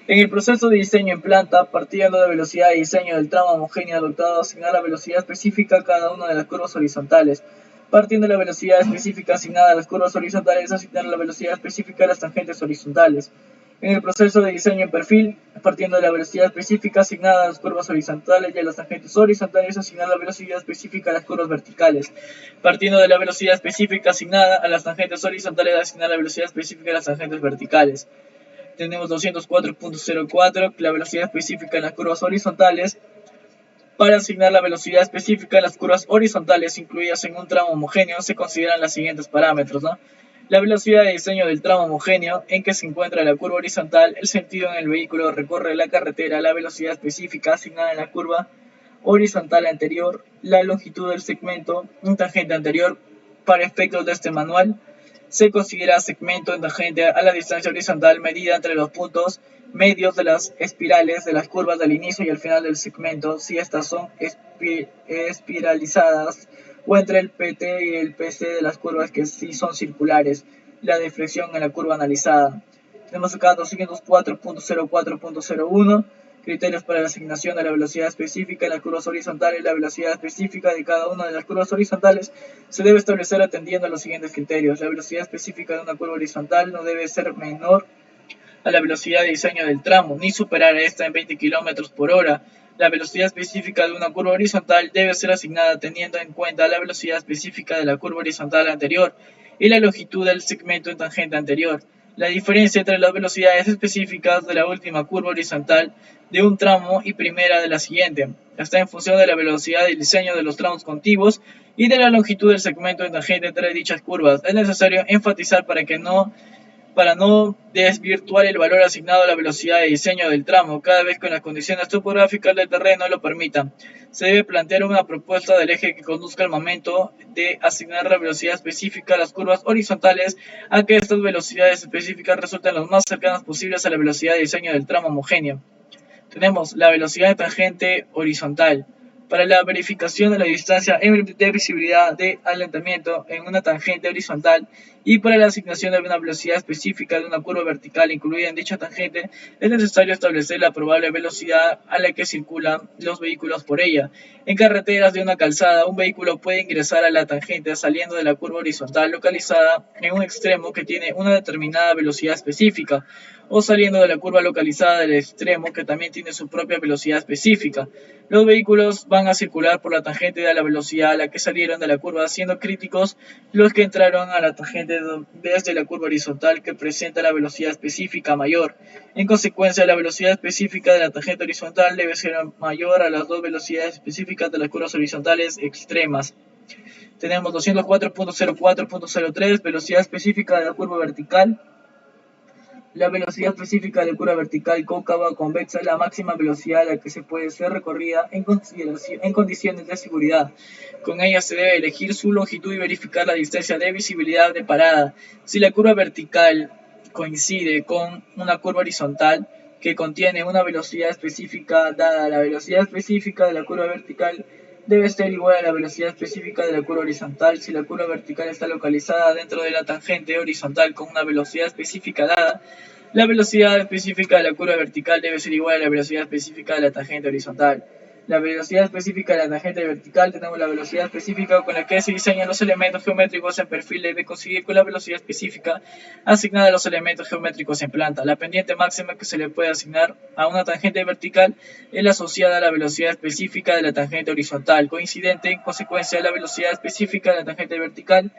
En el proceso de diseño en planta, partiendo de velocidad de diseño del tramo homogéneo adoptado, asignar la velocidad específica a cada una de las curvas horizontales. Partiendo de la velocidad específica asignada a las curvas horizontales, asignar la velocidad específica a las tangentes horizontales. En el proceso de diseño en perfil, partiendo de la velocidad específica asignada a las curvas horizontales y a las tangentes horizontales, asignar la velocidad específica a las curvas verticales. Partiendo de la velocidad específica asignada a las tangentes horizontales, asignar la velocidad específica a las tangentes verticales. Tenemos 204.04, la velocidad específica en las curvas horizontales. Para asignar la velocidad específica a las curvas horizontales incluidas en un tramo homogéneo, se consideran los siguientes parámetros, ¿no? La velocidad de diseño del tramo homogéneo en que se encuentra la curva horizontal, el sentido en el vehículo recorre la carretera, la velocidad específica asignada en la curva horizontal anterior, la longitud del segmento, un tangente anterior. Para efectos de este manual, se considera segmento en tangente a la distancia horizontal medida entre los puntos medios de las espirales de las curvas del inicio y el final del segmento, si estas son espiralizadas, o entre el PT y el PC de las curvas que sí son circulares, la deflexión en la curva analizada. Tenemos acá 204.04.01, criterios para la asignación de la velocidad específica en las curvas horizontales. La velocidad específica de cada una de las curvas horizontales se debe establecer atendiendo a los siguientes criterios. La velocidad específica de una curva horizontal no debe ser menor a la velocidad de diseño del tramo, ni superar esta en 20 km por hora. La velocidad específica de una curva horizontal debe ser asignada teniendo en cuenta la velocidad específica de la curva horizontal anterior y la longitud del segmento en tangente anterior. La diferencia entre las velocidades específicas de la última curva horizontal de un tramo y primera de la siguiente está en función de la velocidad de diseño de los tramos contiguos y de la longitud del segmento en tangente entre dichas curvas. Es necesario enfatizar para no desvirtuar el valor asignado a la velocidad de diseño del tramo, cada vez que las condiciones topográficas del terreno lo permitan. Se debe plantear una propuesta del eje que conduzca al momento de asignar la velocidad específica a las curvas horizontales a que estas velocidades específicas resulten lo más cercanas posibles a la velocidad de diseño del tramo homogéneo. Tenemos la velocidad de tangente horizontal. Para la verificación de la distancia de visibilidad de alentamiento en una tangente horizontal y para la asignación de una velocidad específica de una curva vertical incluida en dicha tangente, es necesario establecer la probable velocidad a la que circulan los vehículos por ella. En carreteras de una calzada, un vehículo puede ingresar a la tangente saliendo de la curva horizontal localizada en un extremo que tiene una determinada velocidad específica, o saliendo de la curva localizada del extremo que también tiene su propia velocidad específica. Los vehículos van a circular por la tangente a la velocidad a la que salieron de la curva, siendo críticos los que entraron a la tangente desde la curva horizontal que presenta la velocidad específica mayor. En consecuencia, la velocidad específica de la tangente horizontal debe ser mayor a las dos velocidades específicas de las curvas horizontales extremas. Tenemos 204.04.03, velocidad específica de la curva vertical. La velocidad específica de curva vertical cóncava o convexa es la máxima velocidad a la que se puede ser recorrida en condiciones de seguridad. Con ella se debe elegir su longitud y verificar la distancia de visibilidad de parada. Si la curva vertical coincide con una curva horizontal que contiene una velocidad específica dada, la velocidad específica de la curva vertical debe ser igual a la velocidad específica de la curva horizontal. Si la curva vertical está localizada dentro de la tangente horizontal con una velocidad específica dada, la velocidad específica de la curva vertical debe ser igual a la velocidad específica de la tangente horizontal. La velocidad específica de la tangente vertical, tenemos la velocidad específica con la que se diseñan los elementos geométricos en perfil, debe coincidir con la velocidad específica asignada a los elementos geométricos en planta. La pendiente máxima que se le puede asignar a una tangente vertical es la asociada a la velocidad específica de la tangente horizontal, coincidente en consecuencia la velocidad específica de la tangente vertical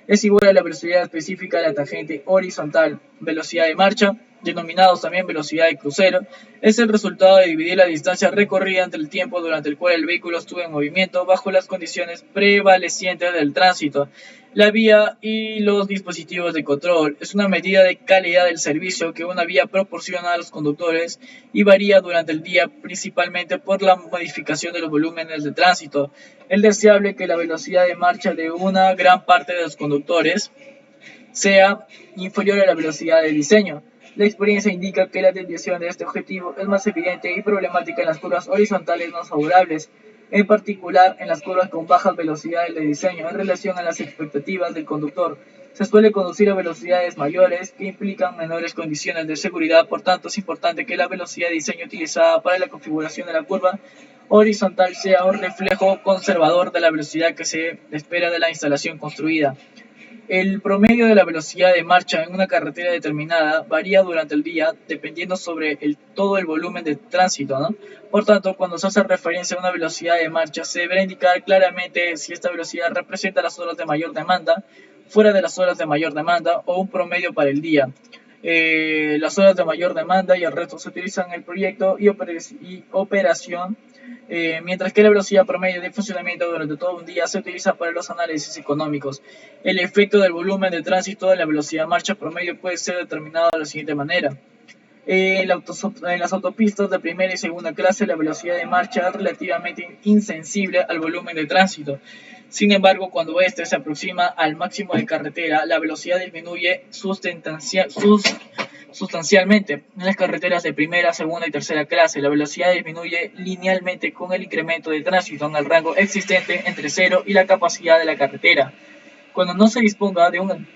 es igual a la velocidad específica de la tangente horizontal. Velocidad de marcha, denominados también velocidad de crucero, es el resultado de dividir la distancia recorrida entre el tiempo durante el cual el vehículo estuvo en movimiento bajo las condiciones prevalecientes del tránsito, la vía y los dispositivos de control. Es una medida de calidad del servicio que una vía proporciona a los conductores y varía durante el día principalmente por la modificación de los volúmenes de tránsito. Es deseable que la velocidad de marcha de una gran parte de los conductores sea inferior a la velocidad de diseño. La experiencia indica que la desviación de este objetivo es más evidente y problemática en las curvas horizontales más favorables, en particular en las curvas con bajas velocidades de diseño en relación a las expectativas del conductor. Se suele conducir a velocidades mayores que implican menores condiciones de seguridad, por tanto es importante que la velocidad de diseño utilizada para la configuración de la curva horizontal sea un reflejo conservador de la velocidad que se espera de la instalación construida. El promedio de la velocidad de marcha en una carretera determinada varía durante el día dependiendo sobre todo el volumen de tránsito, ¿no? Por tanto, cuando se hace referencia a una velocidad de marcha, se deberá indicar claramente si esta velocidad representa las horas de mayor demanda, fuera de las horas de mayor demanda o un promedio para el día. Las horas de mayor demanda y el resto se utilizan en el proyecto y operación, mientras que la velocidad promedio de funcionamiento durante todo un día se utiliza para los análisis económicos. El efecto del volumen de tránsito en la velocidad de marcha promedio puede ser determinado de la siguiente manera. En las autopistas de primera y segunda clase, la velocidad de marcha es relativamente insensible al volumen de tránsito. Sin embargo, cuando este se aproxima al máximo de carretera, la velocidad disminuye sustancialmente. En las carreteras de primera, segunda y tercera clase, la velocidad disminuye linealmente con el incremento de tránsito en el rango existente entre cero y la capacidad de la carretera. Cuando no se disponga de un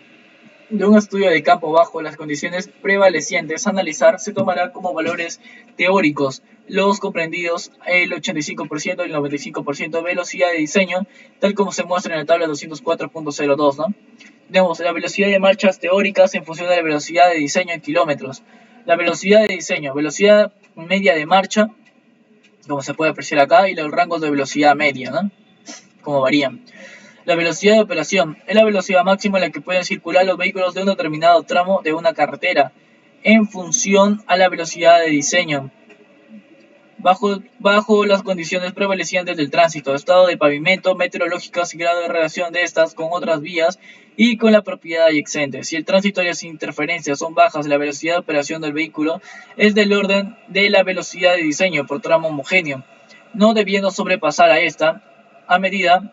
estudio de campo bajo las condiciones prevalecientes a analizar, se tomará como valores teóricos los comprendidos el 85% y el 95% de velocidad de diseño, tal como se muestra en la tabla 204.02, ¿no? Tenemos la velocidad de marchas teóricas en función de la velocidad de diseño en kilómetros. La velocidad de diseño, velocidad media de marcha, como se puede apreciar acá, y los rangos de velocidad media, ¿no? Como varían. La velocidad de operación es la velocidad máxima en la que pueden circular los vehículos de un determinado tramo de una carretera, en función a la velocidad de diseño, bajo las condiciones prevalecientes del tránsito, estado de pavimento, meteorológicas y grado de relación de estas con otras vías y con la propiedad adyacente. Si el tránsito y las interferencias son bajas, la velocidad de operación del vehículo es del orden de la velocidad de diseño por tramo homogéneo, no debiendo sobrepasar a esta a medida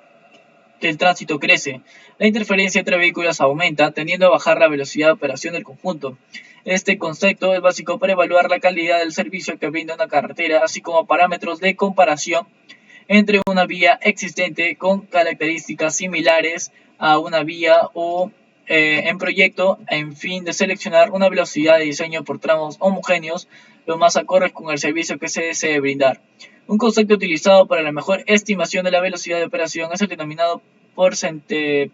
que el tránsito crece. La interferencia entre vehículos aumenta, tendiendo a bajar la velocidad de operación del conjunto. Este concepto es básico para evaluar la calidad del servicio que brinda una carretera, así como parámetros de comparación entre una vía existente con características similares a una vía o en proyecto, en fin de seleccionar una velocidad de diseño por tramos homogéneos lo más acordes con el servicio que se desee brindar. Un concepto utilizado para la mejor estimación de la velocidad de operación es el denominado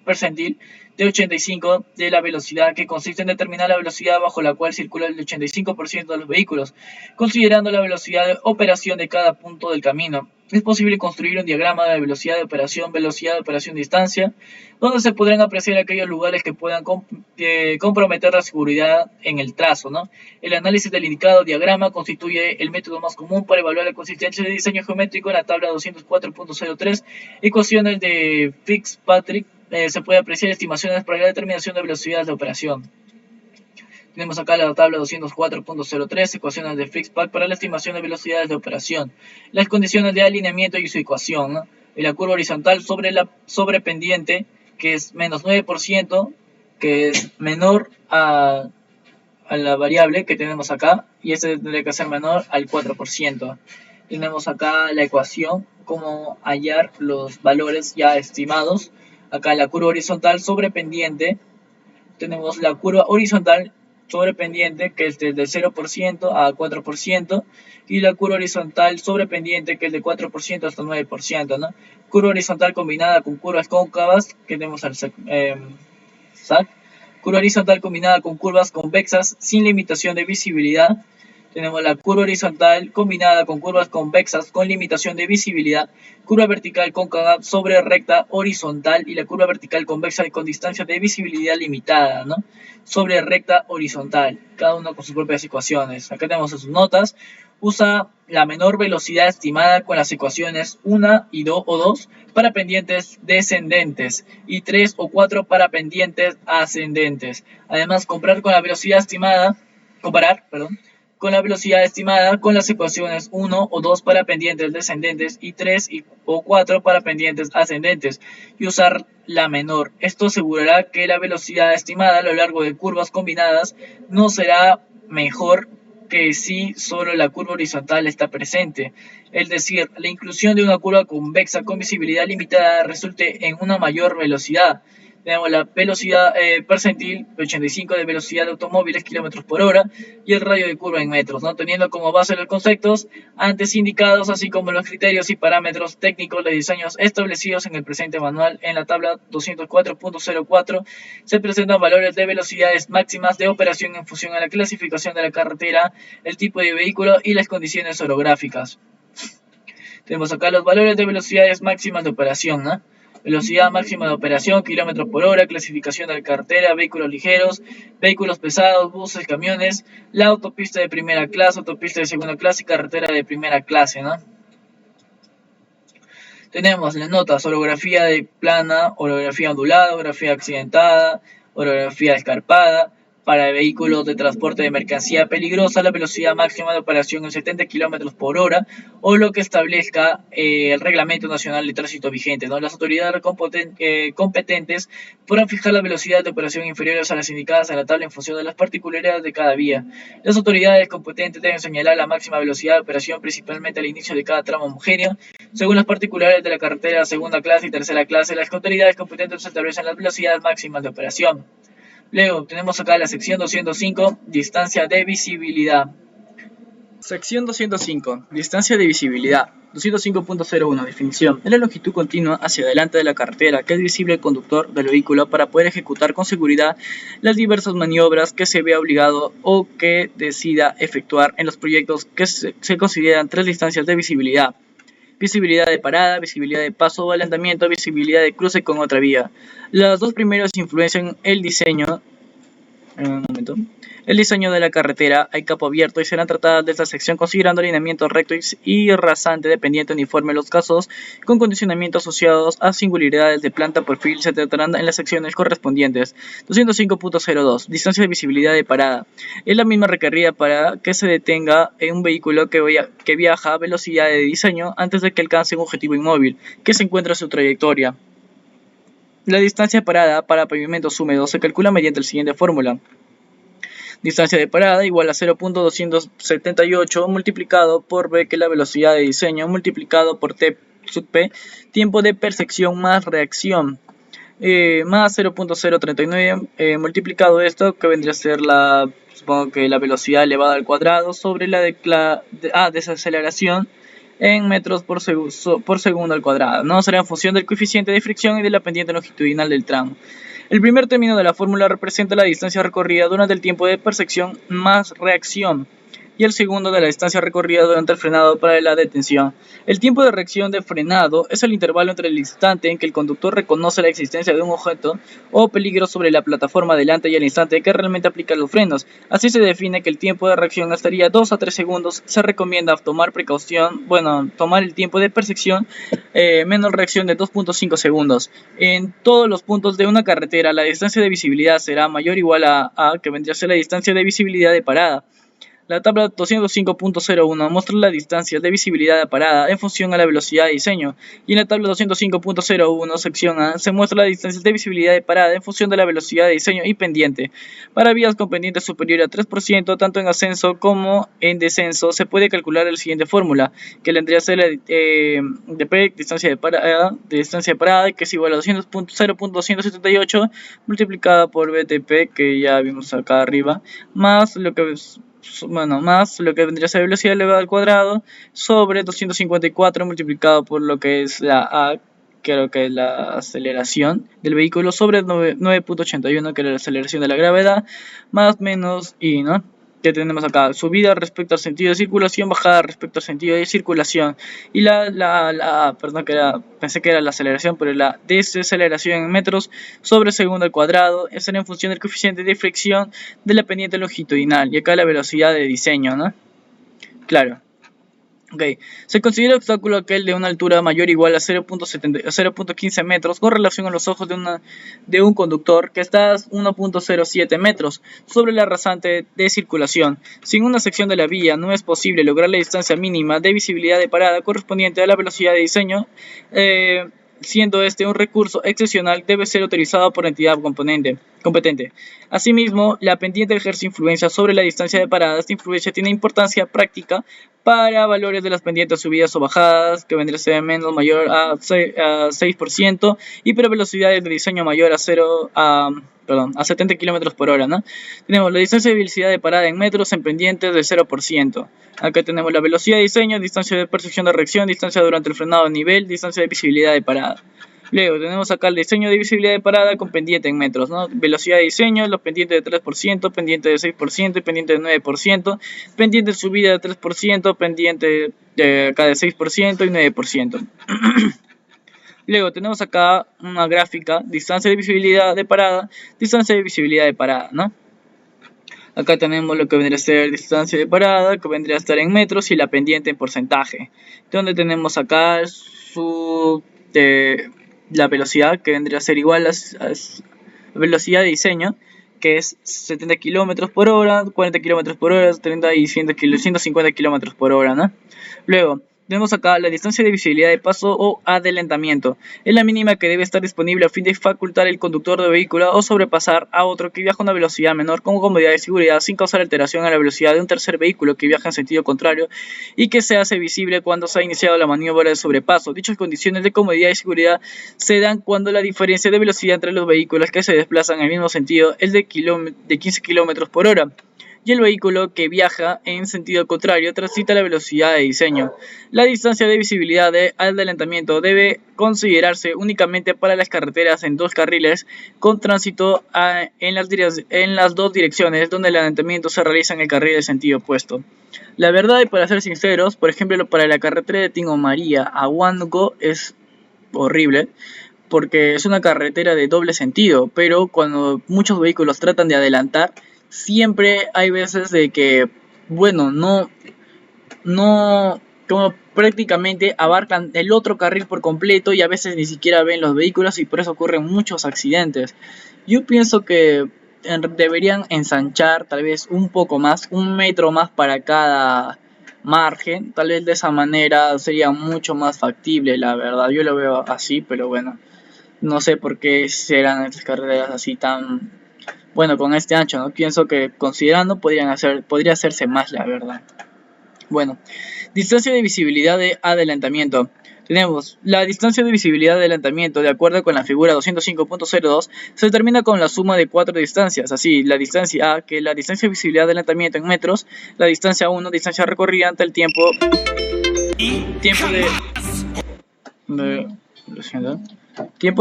percentil de 85 de la velocidad, que consiste en determinar la velocidad bajo la cual circula el 85% de los vehículos, considerando la velocidad de operación de cada punto del camino. Es posible construir un diagrama de velocidad de operación, distancia, donde se podrán apreciar aquellos lugares que puedan comprometer la seguridad en el trazo, ¿no? El análisis del indicado diagrama constituye el método más común para evaluar la consistencia de diseño geométrico. En la tabla 204.03, ecuaciones de Fitzpatrick, se puede apreciar estimaciones para la determinación de velocidades de operación. Tenemos acá la tabla 204.03, ecuaciones de Fitzpatrick para la estimación de velocidades de operación. Las condiciones de alineamiento y su ecuación, ¿no? Y la curva horizontal sobre la sobrependiente, que es menos 9%, que es menor a la variable que tenemos acá, y este tendría que ser menor al 4%. Tenemos acá la ecuación, cómo hallar los valores ya estimados. Acá la curva horizontal sobre pendiente, tenemos la curva horizontal sobre pendiente, que es desde 0% a 4%, y la curva horizontal sobre pendiente, que es de 4% hasta 9%, ¿no? Curva horizontal combinada con curvas cóncavas, que tenemos al SAC. Curva horizontal combinada con curvas convexas sin limitación de visibilidad. Tenemos la curva horizontal combinada con curvas convexas con limitación de visibilidad, curva vertical cóncava sobre recta horizontal, y la curva vertical convexa con distancia de visibilidad limitada, ¿no? Sobre recta horizontal, cada uno con sus propias ecuaciones. Acá tenemos sus notas. Usa la menor velocidad estimada con las ecuaciones 1 y 2 o 2 para pendientes descendentes y 3 o 4 para pendientes ascendentes. Además, comparar con la velocidad estimada con las ecuaciones 1 o 2 para pendientes descendentes y 3 o 4 para pendientes ascendentes, y usar la menor. Esto asegurará que la velocidad estimada a lo largo de curvas combinadas no será mejor que si solo la curva horizontal está presente. Es decir, la inclusión de una curva convexa con visibilidad limitada resulte en una mayor velocidad. Tenemos la velocidad percentil 85 de velocidad de automóviles kilómetros por hora y el radio de curva en metros, ¿no? Teniendo como base los conceptos antes indicados, así como los criterios y parámetros técnicos de diseños establecidos en el presente manual. En la tabla 204.04 se presentan valores de velocidades máximas de operación en función a la clasificación de la carretera, el tipo de vehículo y las condiciones orográficas. Tenemos acá los valores de velocidades máximas de operación, ¿no? Velocidad máxima de operación, kilómetros por hora, clasificación de la carretera, vehículos ligeros, vehículos pesados, buses, camiones, la autopista de primera clase, autopista de segunda clase y carretera de primera clase, ¿no? Tenemos las notas: orografía de plana, orografía ondulada, orografía accidentada, orografía escarpada. Para vehículos de transporte de mercancía peligrosa, la velocidad máxima de operación es 70 km por hora o lo que establezca el Reglamento Nacional de Tránsito vigente, ¿no? Las autoridades competentes podrán fijar la velocidad de operación inferiores a las indicadas en la tabla en función de las particularidades de cada vía. Las autoridades competentes deben señalar la máxima velocidad de operación principalmente al inicio de cada tramo homogéneo, según las particularidades de la carretera segunda clase y tercera clase. Las autoridades competentes establecen las velocidades máximas de operación. Luego tenemos acá la sección 205, distancia de visibilidad. Sección 205, distancia de visibilidad. 205.01, definición. Es la longitud continua hacia adelante de la carretera que es visible al conductor del vehículo para poder ejecutar con seguridad las diversas maniobras que se vea obligado o que decida efectuar en los proyectos que se consideran tres distancias de visibilidad: visibilidad de parada, visibilidad de paso o adelantamiento, visibilidad de cruce con otra vía. Las dos primeras influencian el diseño de la carretera. Hay campo abierto y serán tratadas de esta sección considerando alineamiento recto y rasante de pendiente uniforme. Los casos con condicionamiento asociados a singularidades de planta perfil se tratarán en las secciones correspondientes. 205.02, distancia de visibilidad de parada. Es la misma requerida para que se detenga en un vehículo que viaja a velocidad de diseño antes de que alcance un objetivo inmóvil que se encuentra en su trayectoria. La distancia de parada para pavimentos húmedos se calcula mediante la siguiente fórmula: distancia de parada igual a 0.278 multiplicado por v, que es la velocidad de diseño, multiplicado por t sub p, tiempo de percepción más reacción, más 0.039 multiplicado esto, que vendría a ser supongo que la velocidad elevada al cuadrado, sobre la desaceleración en metros por segundo al cuadrado, ¿no? Será en función del coeficiente de fricción y de la pendiente longitudinal del tramo. El primer término de la fórmula representa la distancia recorrida durante el tiempo de percepción más reacción, y el segundo de la distancia recorrida durante el frenado para la detención. El tiempo de reacción de frenado es el intervalo entre el instante en que el conductor reconoce la existencia de un objeto o peligro sobre la plataforma delante y el instante en que realmente aplica los frenos. Así se define que el tiempo de reacción estaría 2 a 3 segundos. Se recomienda tomar el tiempo de percepción menos reacción de 2.5 segundos. En todos los puntos de una carretera, la distancia de visibilidad será mayor o igual a que vendría a ser la distancia de visibilidad de parada. La tabla 205.01 muestra la distancia de visibilidad de parada en función a la velocidad de diseño, y en la tabla 205.01 sección A se muestra la distancia de visibilidad de parada en función de la velocidad de diseño y pendiente. Para vías con pendiente superior a 3%, tanto en ascenso como en descenso, se puede calcular la siguiente fórmula, que vendría a ser la dp, distancia de parada, que es igual a 0.278 multiplicada por btp, que ya vimos acá arriba, más lo que vendría a ser velocidad elevada al cuadrado sobre 254 multiplicado por lo que es la A, creo que es la aceleración del vehículo, sobre 9.81, que es la aceleración de la gravedad, más menos I, ¿no? Que tenemos acá: subida respecto al sentido de circulación, bajada respecto al sentido de circulación, y pensé que era la aceleración, pero la desaceleración en metros sobre segundo al cuadrado es en función del coeficiente de fricción de la pendiente longitudinal, y acá la velocidad de diseño, ¿no? Claro. Okay. Se considera obstáculo aquel de una altura mayor o igual a 0.15 metros con relación a los ojos de un conductor, que está a 1.07 metros sobre la rasante de circulación. Sin una sección de la vía no es posible lograr la distancia mínima de visibilidad de parada correspondiente a la velocidad de diseño. Siendo este un recurso excepcional, debe ser autorizado por la entidad competente. Asimismo, la pendiente ejerce influencia sobre la distancia de parada. Esta influencia tiene importancia práctica Para valores de las pendientes subidas o bajadas, que vendría a ser menos mayor a 6%, y para velocidades de diseño mayor a 70 km por hora, ¿no? Tenemos la distancia de velocidad de parada en metros en pendientes de 0%. Acá tenemos la velocidad de diseño, distancia de percepción de reacción, distancia durante el frenado a nivel, distancia de visibilidad de parada. Luego tenemos acá el diseño de visibilidad de parada con pendiente en metros, ¿no? Velocidad de diseño, los pendientes de 3%, pendiente de 6% y pendiente de 9%, pendiente de subida de 3%, pendiente de acá de 6% y 9%. Luego tenemos acá una gráfica, distancia de visibilidad de parada, ¿no? Acá tenemos lo que vendría a ser distancia de parada, que vendría a estar en metros, y la pendiente en porcentaje. Donde tenemos acá la velocidad, que vendría a ser igual a velocidad de diseño, que es 70 km por hora, 40 km por hora, 30 y 150 km por hora, ¿no? Luego tenemos acá la distancia de visibilidad de paso o adelantamiento. Es la mínima que debe estar disponible a fin de facultar al conductor de vehículo o sobrepasar a otro que viaja a una velocidad menor con comodidad y seguridad sin causar alteración a la velocidad de un tercer vehículo que viaja en sentido contrario y que se hace visible cuando se ha iniciado la maniobra de sobrepaso. Dichas condiciones de comodidad y seguridad se dan cuando la diferencia de velocidad entre los vehículos que se desplazan en el mismo sentido es de 15 km por hora. Y el vehículo que viaja en sentido contrario transita la velocidad de diseño. La distancia de visibilidad de adelantamiento debe considerarse únicamente para las carreteras en dos carriles con tránsito en las dos direcciones donde el adelantamiento se realiza en el carril de sentido opuesto. La verdad, y para ser sinceros, por ejemplo, para la carretera de Tingo María a Huánuco es horrible, porque es una carretera de doble sentido, pero cuando muchos vehículos tratan de adelantar, siempre hay veces de que, bueno, como prácticamente abarcan el otro carril por completo y a veces ni siquiera ven los vehículos y por eso ocurren muchos accidentes. Yo pienso que deberían ensanchar tal vez un poco más, 1 metro más para cada margen, tal vez de esa manera sería mucho más factible, la verdad. Yo lo veo así, pero bueno, no sé por qué serán estas carreras así tan con este ancho, ¿no? Pienso que considerando podría hacerse más, la verdad. Bueno, distancia de visibilidad de adelantamiento. Tenemos la distancia de visibilidad de adelantamiento, de acuerdo con la figura 205.02, se determina con la suma de 4 distancias. Así, la distancia A, que es la distancia de visibilidad de adelantamiento en metros, la distancia 1, distancia recorrida ante el tiempo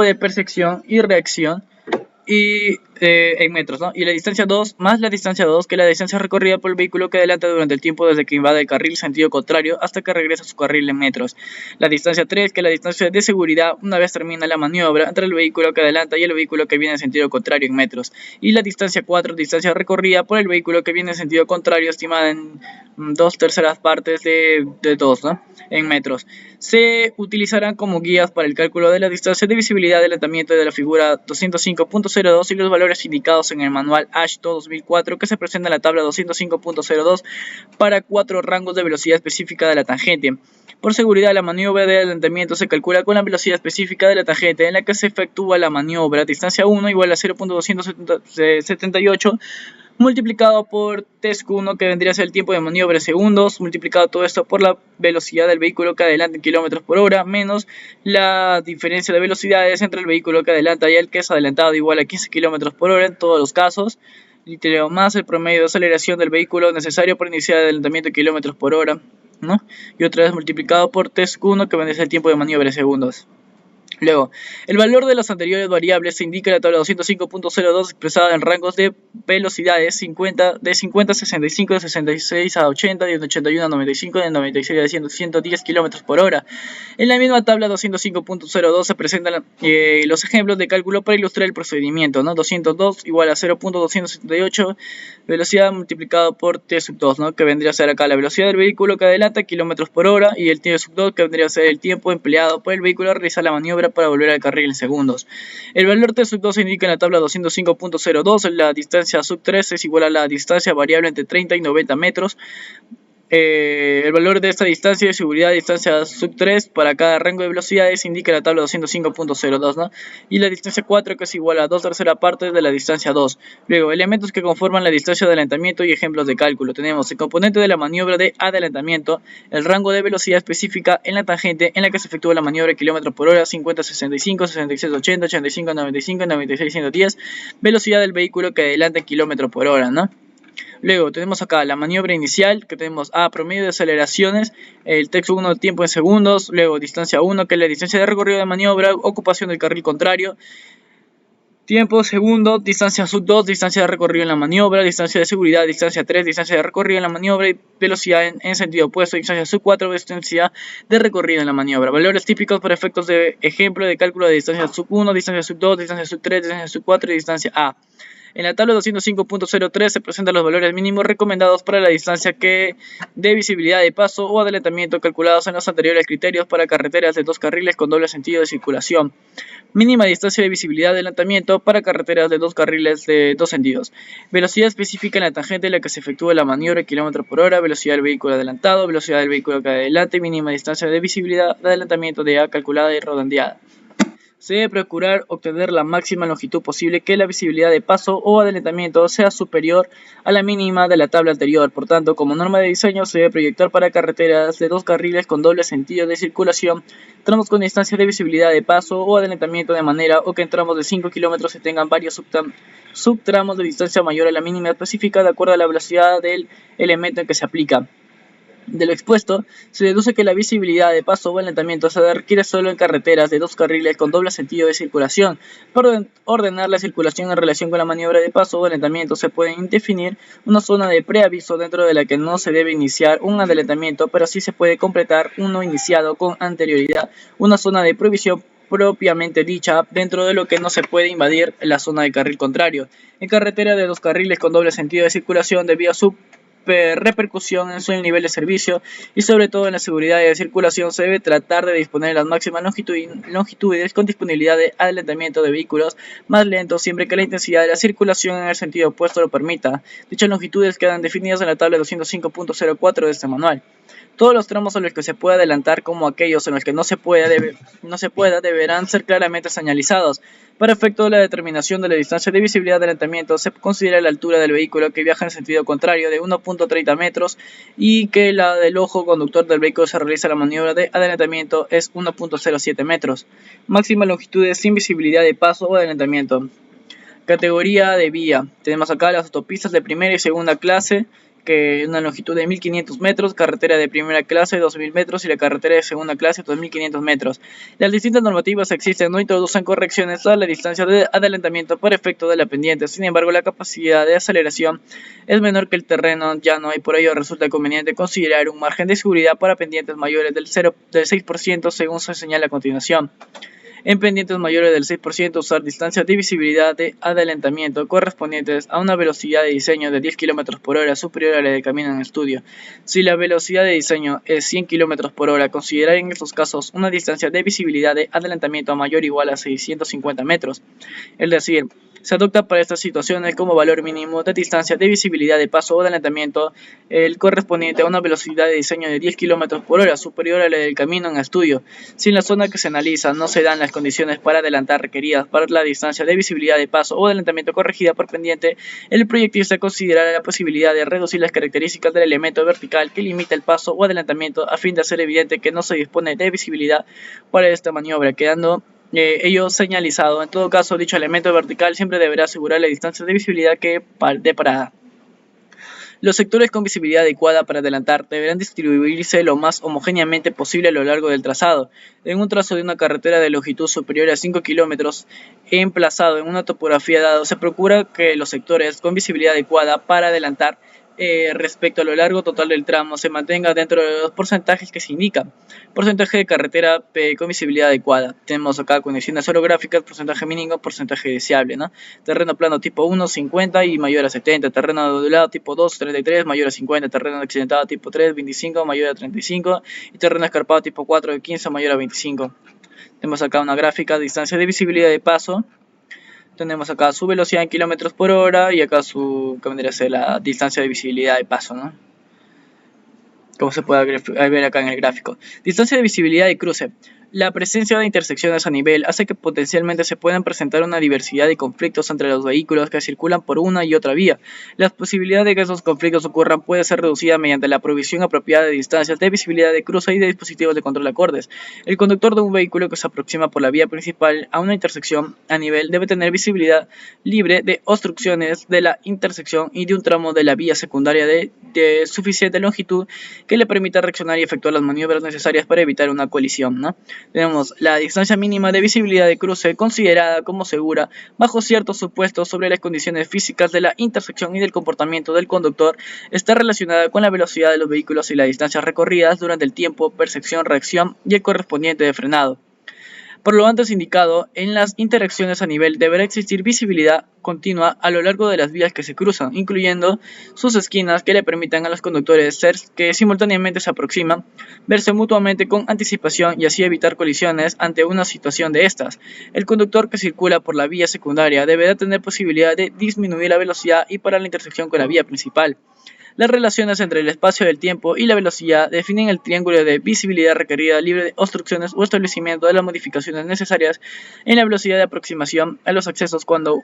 de percepción y reacción, y en metros, ¿no? Y la distancia 2 más la distancia 2, que es la distancia recorrida por el vehículo que adelanta durante el tiempo desde que invade el carril sentido contrario hasta que regresa a su carril en metros. La distancia 3, que es la distancia de seguridad una vez termina la maniobra entre el vehículo que adelanta y el vehículo que viene en sentido contrario en metros. Y la distancia 4, distancia recorrida por el vehículo que viene en sentido contrario, estimada en 2/3 partes de 2, ¿no? En metros. Se utilizarán como guías para el cálculo de la distancia de visibilidad de adelantamiento de la figura 205.02 y los valores indicados en el manual AASHTO 2004 que se presenta en la tabla 205.02 para 4 rangos de velocidad específica de la tangente. Por seguridad, la maniobra de adelantamiento se calcula con la velocidad específica de la tangente en la que se efectúa la maniobra. Distancia 1 igual a 0.278 multiplicado por TESC1, que vendría a ser el tiempo de maniobra en segundos, multiplicado todo esto por la velocidad del vehículo que adelanta en kilómetros por hora, menos la diferencia de velocidades entre el vehículo que adelanta y el que es adelantado, igual a 15 kilómetros por hora en todos los casos, más el promedio de aceleración del vehículo necesario para iniciar el adelantamiento en kilómetros por hora, ¿no? Y otra vez multiplicado por TESC1, que vendría a ser el tiempo de maniobra en segundos. Luego, el valor de las anteriores variables se indica en la tabla 205.02 expresada en rangos de velocidades de 50 a 65, de 66 a 80, de 81 a 95, de 96 a 110 km por hora. En la misma tabla 205.02 se presentan los ejemplos de cálculo para ilustrar el procedimiento, ¿no? 202 igual a 0.278 velocidad multiplicado por T sub 2, ¿no? Que vendría a ser acá la velocidad del vehículo que adelanta kilómetros por hora y el T sub 2, que vendría a ser el tiempo empleado por el vehículo a realizar la maniobra para volver al carril en segundos. El valor T sub 2 se indica en la tabla 205.02. La distancia sub 3 es igual a la distancia variable entre 30 y 90 metros El valor de esta distancia de seguridad, distancia sub 3 para cada rango de velocidades, indica la tabla 205.02, ¿no? Y la distancia 4, que es igual a 2/3 partes de la distancia 2. Luego, elementos que conforman la distancia de adelantamiento y ejemplos de cálculo. Tenemos el componente de la maniobra de adelantamiento, el rango de velocidad específica en la tangente en la que se efectúa la maniobra de kilómetros por hora, 50, 65, 66, 80, 85, 95, 96, 110, velocidad del vehículo que adelanta en kilómetros por hora, ¿no? Luego tenemos acá la maniobra inicial, que tenemos A, promedio de aceleraciones, el texto 1, tiempo en segundos, luego distancia 1, que es la distancia de recorrido de maniobra, ocupación del carril contrario, tiempo segundo, distancia sub 2, distancia de recorrido en la maniobra, distancia de seguridad, distancia 3, distancia de recorrido en la maniobra y velocidad en sentido opuesto, distancia sub 4, distancia de recorrido en la maniobra. Valores típicos para efectos de ejemplo de cálculo de distancia sub 1, distancia sub 2, distancia sub 3, distancia sub 4 y distancia A. En la tabla 205.03 se presentan los valores mínimos recomendados para la distancia de visibilidad de paso o adelantamiento calculados en los anteriores criterios para carreteras de dos carriles con doble sentido de circulación. Mínima distancia de visibilidad de adelantamiento para carreteras de dos carriles de dos sentidos. Velocidad específica en la tangente en la que se efectúa la maniobra, kilómetros por hora, velocidad del vehículo adelantado, velocidad del vehículo que adelante, mínima distancia de visibilidad de adelantamiento de A calculada y redondeada. Se debe procurar obtener la máxima longitud posible, que la visibilidad de paso o adelantamiento sea superior a la mínima de la tabla anterior. Por tanto, como norma de diseño, se debe proyectar para carreteras de dos carriles con doble sentido de circulación, tramos con distancia de visibilidad de paso o adelantamiento, de manera o que en tramos de 5 kilómetros se tengan varios subtramos de distancia mayor a la mínima específica de acuerdo a la velocidad del elemento en que se aplica. De lo expuesto, se deduce que la visibilidad de paso o adelantamiento se requiere solo en carreteras de dos carriles con doble sentido de circulación. Para ordenar la circulación en relación con la maniobra de paso o adelantamiento, se puede definir una zona de preaviso dentro de la que no se debe iniciar un adelantamiento, pero sí se puede completar uno iniciado con anterioridad. Una zona de prohibición propiamente dicha, dentro de lo que no se puede invadir la zona de carril contrario. En carretera de dos carriles con doble sentido de circulación, debido a su repercusión en su nivel de servicio y sobre todo en la seguridad de circulación, se debe tratar de disponer de las máximas longitudes con disponibilidad de adelantamiento de vehículos más lentos, siempre que la intensidad de la circulación en el sentido opuesto lo permita. Dichas longitudes quedan definidas en la tabla 205.04 de este manual. Todos los tramos en los que se puede adelantar, como aquellos en los que no se pueda, deberán ser claramente señalizados. Para efecto de la determinación de la distancia de visibilidad de adelantamiento, se considera la altura del vehículo que viaja en sentido contrario de 1.30 metros y que la del ojo conductor del vehículo se realiza la maniobra de adelantamiento es 1.07 metros. Máxima longitud sin visibilidad de paso o adelantamiento. Categoría de vía. Tenemos acá las autopistas de primera y segunda clase, que una longitud de 1500 metros, carretera de primera clase 2000 metros y la carretera de segunda clase 2500 metros. Las distintas normativas existen no introducen correcciones a la distancia de adelantamiento por efecto de la pendiente. Sin embargo, la capacidad de aceleración es menor que el terreno llano y por ello resulta conveniente considerar un margen de seguridad para pendientes mayores del 6%, según se señala a continuación. En pendientes mayores del 6%, usar distancias de visibilidad de adelantamiento correspondientes a una velocidad de diseño de 10 km por hora superior a la de camino en estudio. Si la velocidad de diseño es 100 km por hora, considerar en estos casos una distancia de visibilidad de adelantamiento mayor o igual a 650 metros. Es decir, se adopta para estas situaciones como valor mínimo de distancia de visibilidad de paso o adelantamiento el correspondiente a una velocidad de diseño de 10 km por hora superior a la del camino en estudio. Si en la zona que se analiza no se dan las condiciones para adelantar requeridas para la distancia de visibilidad de paso o adelantamiento corregida por pendiente, el proyectista considerará la posibilidad de reducir las características del elemento vertical que limita el paso o adelantamiento a fin de hacer evidente que no se dispone de visibilidad para esta maniobra, quedando ello señalizado. En todo caso, dicho elemento vertical siempre deberá asegurar la distancia de visibilidad de parada. Los sectores con visibilidad adecuada para adelantar deberán distribuirse lo más homogéneamente posible a lo largo del trazado. En un trazo de una carretera de longitud superior a 5 kilómetros emplazado en una topografía dada, se procura que los sectores con visibilidad adecuada para adelantar respecto a lo largo total del tramo se mantenga dentro de los porcentajes que se indican. Porcentaje de carretera con visibilidad adecuada. Tenemos acá condiciones orográficas, porcentaje mínimo, porcentaje deseable, ¿no? Terreno plano tipo 1, 50 y mayor a 70. Terreno ondulado tipo 2, 33, mayor a 50. Terreno accidentado tipo 3, 25, mayor a 35. Y terreno escarpado tipo 4, de 15, mayor a 25. Tenemos acá una gráfica, distancia de visibilidad de paso. Tenemos acá su velocidad en kilómetros por hora y acá su, que vendría a ser la distancia de visibilidad de paso, ¿no? como se puede ver acá en el gráfico. Distancia de visibilidad y cruce. La presencia de intersecciones a nivel hace que potencialmente se puedan presentar una diversidad de conflictos entre los vehículos que circulan por una y otra vía. La posibilidad de que esos conflictos ocurran puede ser reducida mediante la provisión apropiada de distancias de visibilidad de cruce y de dispositivos de control acordes. El conductor de un vehículo que se aproxima por la vía principal a una intersección a nivel debe tener visibilidad libre de obstrucciones de la intersección y de un tramo de la vía secundaria de suficiente longitud que le permita reaccionar y efectuar las maniobras necesarias para evitar una colisión, ¿no? Tenemos la distancia mínima de visibilidad de cruce considerada como segura bajo ciertos supuestos sobre las condiciones físicas de la intersección y del comportamiento del conductor. Está relacionada con la velocidad de los vehículos y las distancias recorridas durante el tiempo, percepción, reacción y el correspondiente de frenado. Por lo antes indicado, en las interacciones a nivel deberá existir visibilidad continua a lo largo de las vías que se cruzan, incluyendo sus esquinas que le permitan a los conductores que simultáneamente se aproximan, verse mutuamente con anticipación y así evitar colisiones ante una situación de estas. El conductor que circula por la vía secundaria deberá tener posibilidad de disminuir la velocidad y parar la intersección con la vía principal. Las relaciones entre el espacio del tiempo y la velocidad definen el triángulo de visibilidad requerida libre de obstrucciones o establecimiento de las modificaciones necesarias en la velocidad de aproximación a los accesos cuando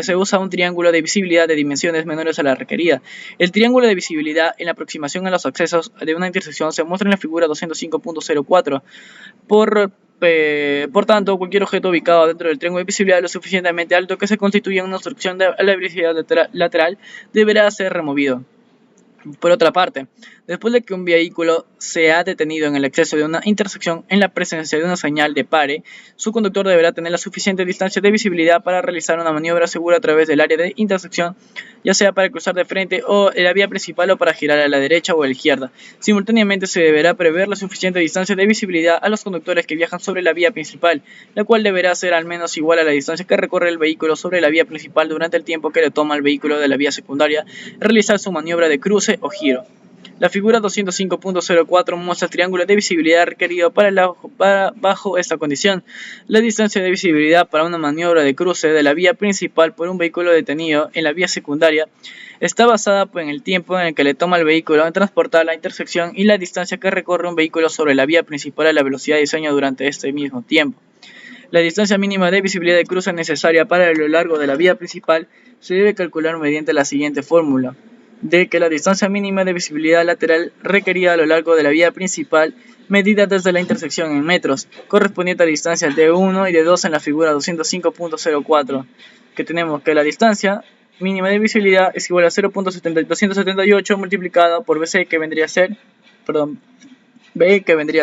se usa un triángulo de visibilidad de dimensiones menores a la requerida. El triángulo de visibilidad en la aproximación a los accesos de una intersección se muestra en la figura 205.04. Por tanto, cualquier objeto ubicado dentro del triángulo de visibilidad lo suficientemente alto que se constituya una obstrucción de la velocidad lateral deberá ser removido. Por otra parte, después de que un vehículo se ha detenido en el acceso de una intersección en la presencia de una señal de pare, su conductor deberá tener la suficiente distancia de visibilidad para realizar una maniobra segura a través del área de intersección, ya sea para cruzar de frente o en la vía principal o para girar a la derecha o a la izquierda. Simultáneamente se deberá prever la suficiente distancia de visibilidad a los conductores que viajan sobre la vía principal, la cual deberá ser al menos igual a la distancia que recorre el vehículo sobre la vía principal durante el tiempo que le toma al vehículo de la vía secundaria realizar su maniobra de cruce o giro. La figura 205.04 muestra el triángulo de visibilidad requerido bajo esta condición. La distancia de visibilidad para una maniobra de cruce de la vía principal por un vehículo detenido en la vía secundaria está basada en el tiempo en el que le toma al vehículo en transportar la intersección y la distancia que recorre un vehículo sobre la vía principal a la velocidad de diseño durante este mismo tiempo. La distancia mínima de visibilidad de cruce necesaria para lo largo de la vía principal se debe calcular mediante la siguiente fórmula: de que la distancia mínima de visibilidad lateral requerida a lo largo de la vía principal, medida desde la intersección en metros, correspondiente a distancias de 1 y de 2 en la figura 205.04, que tenemos que la distancia mínima de visibilidad es igual a 0.278 multiplicado por B, que vendría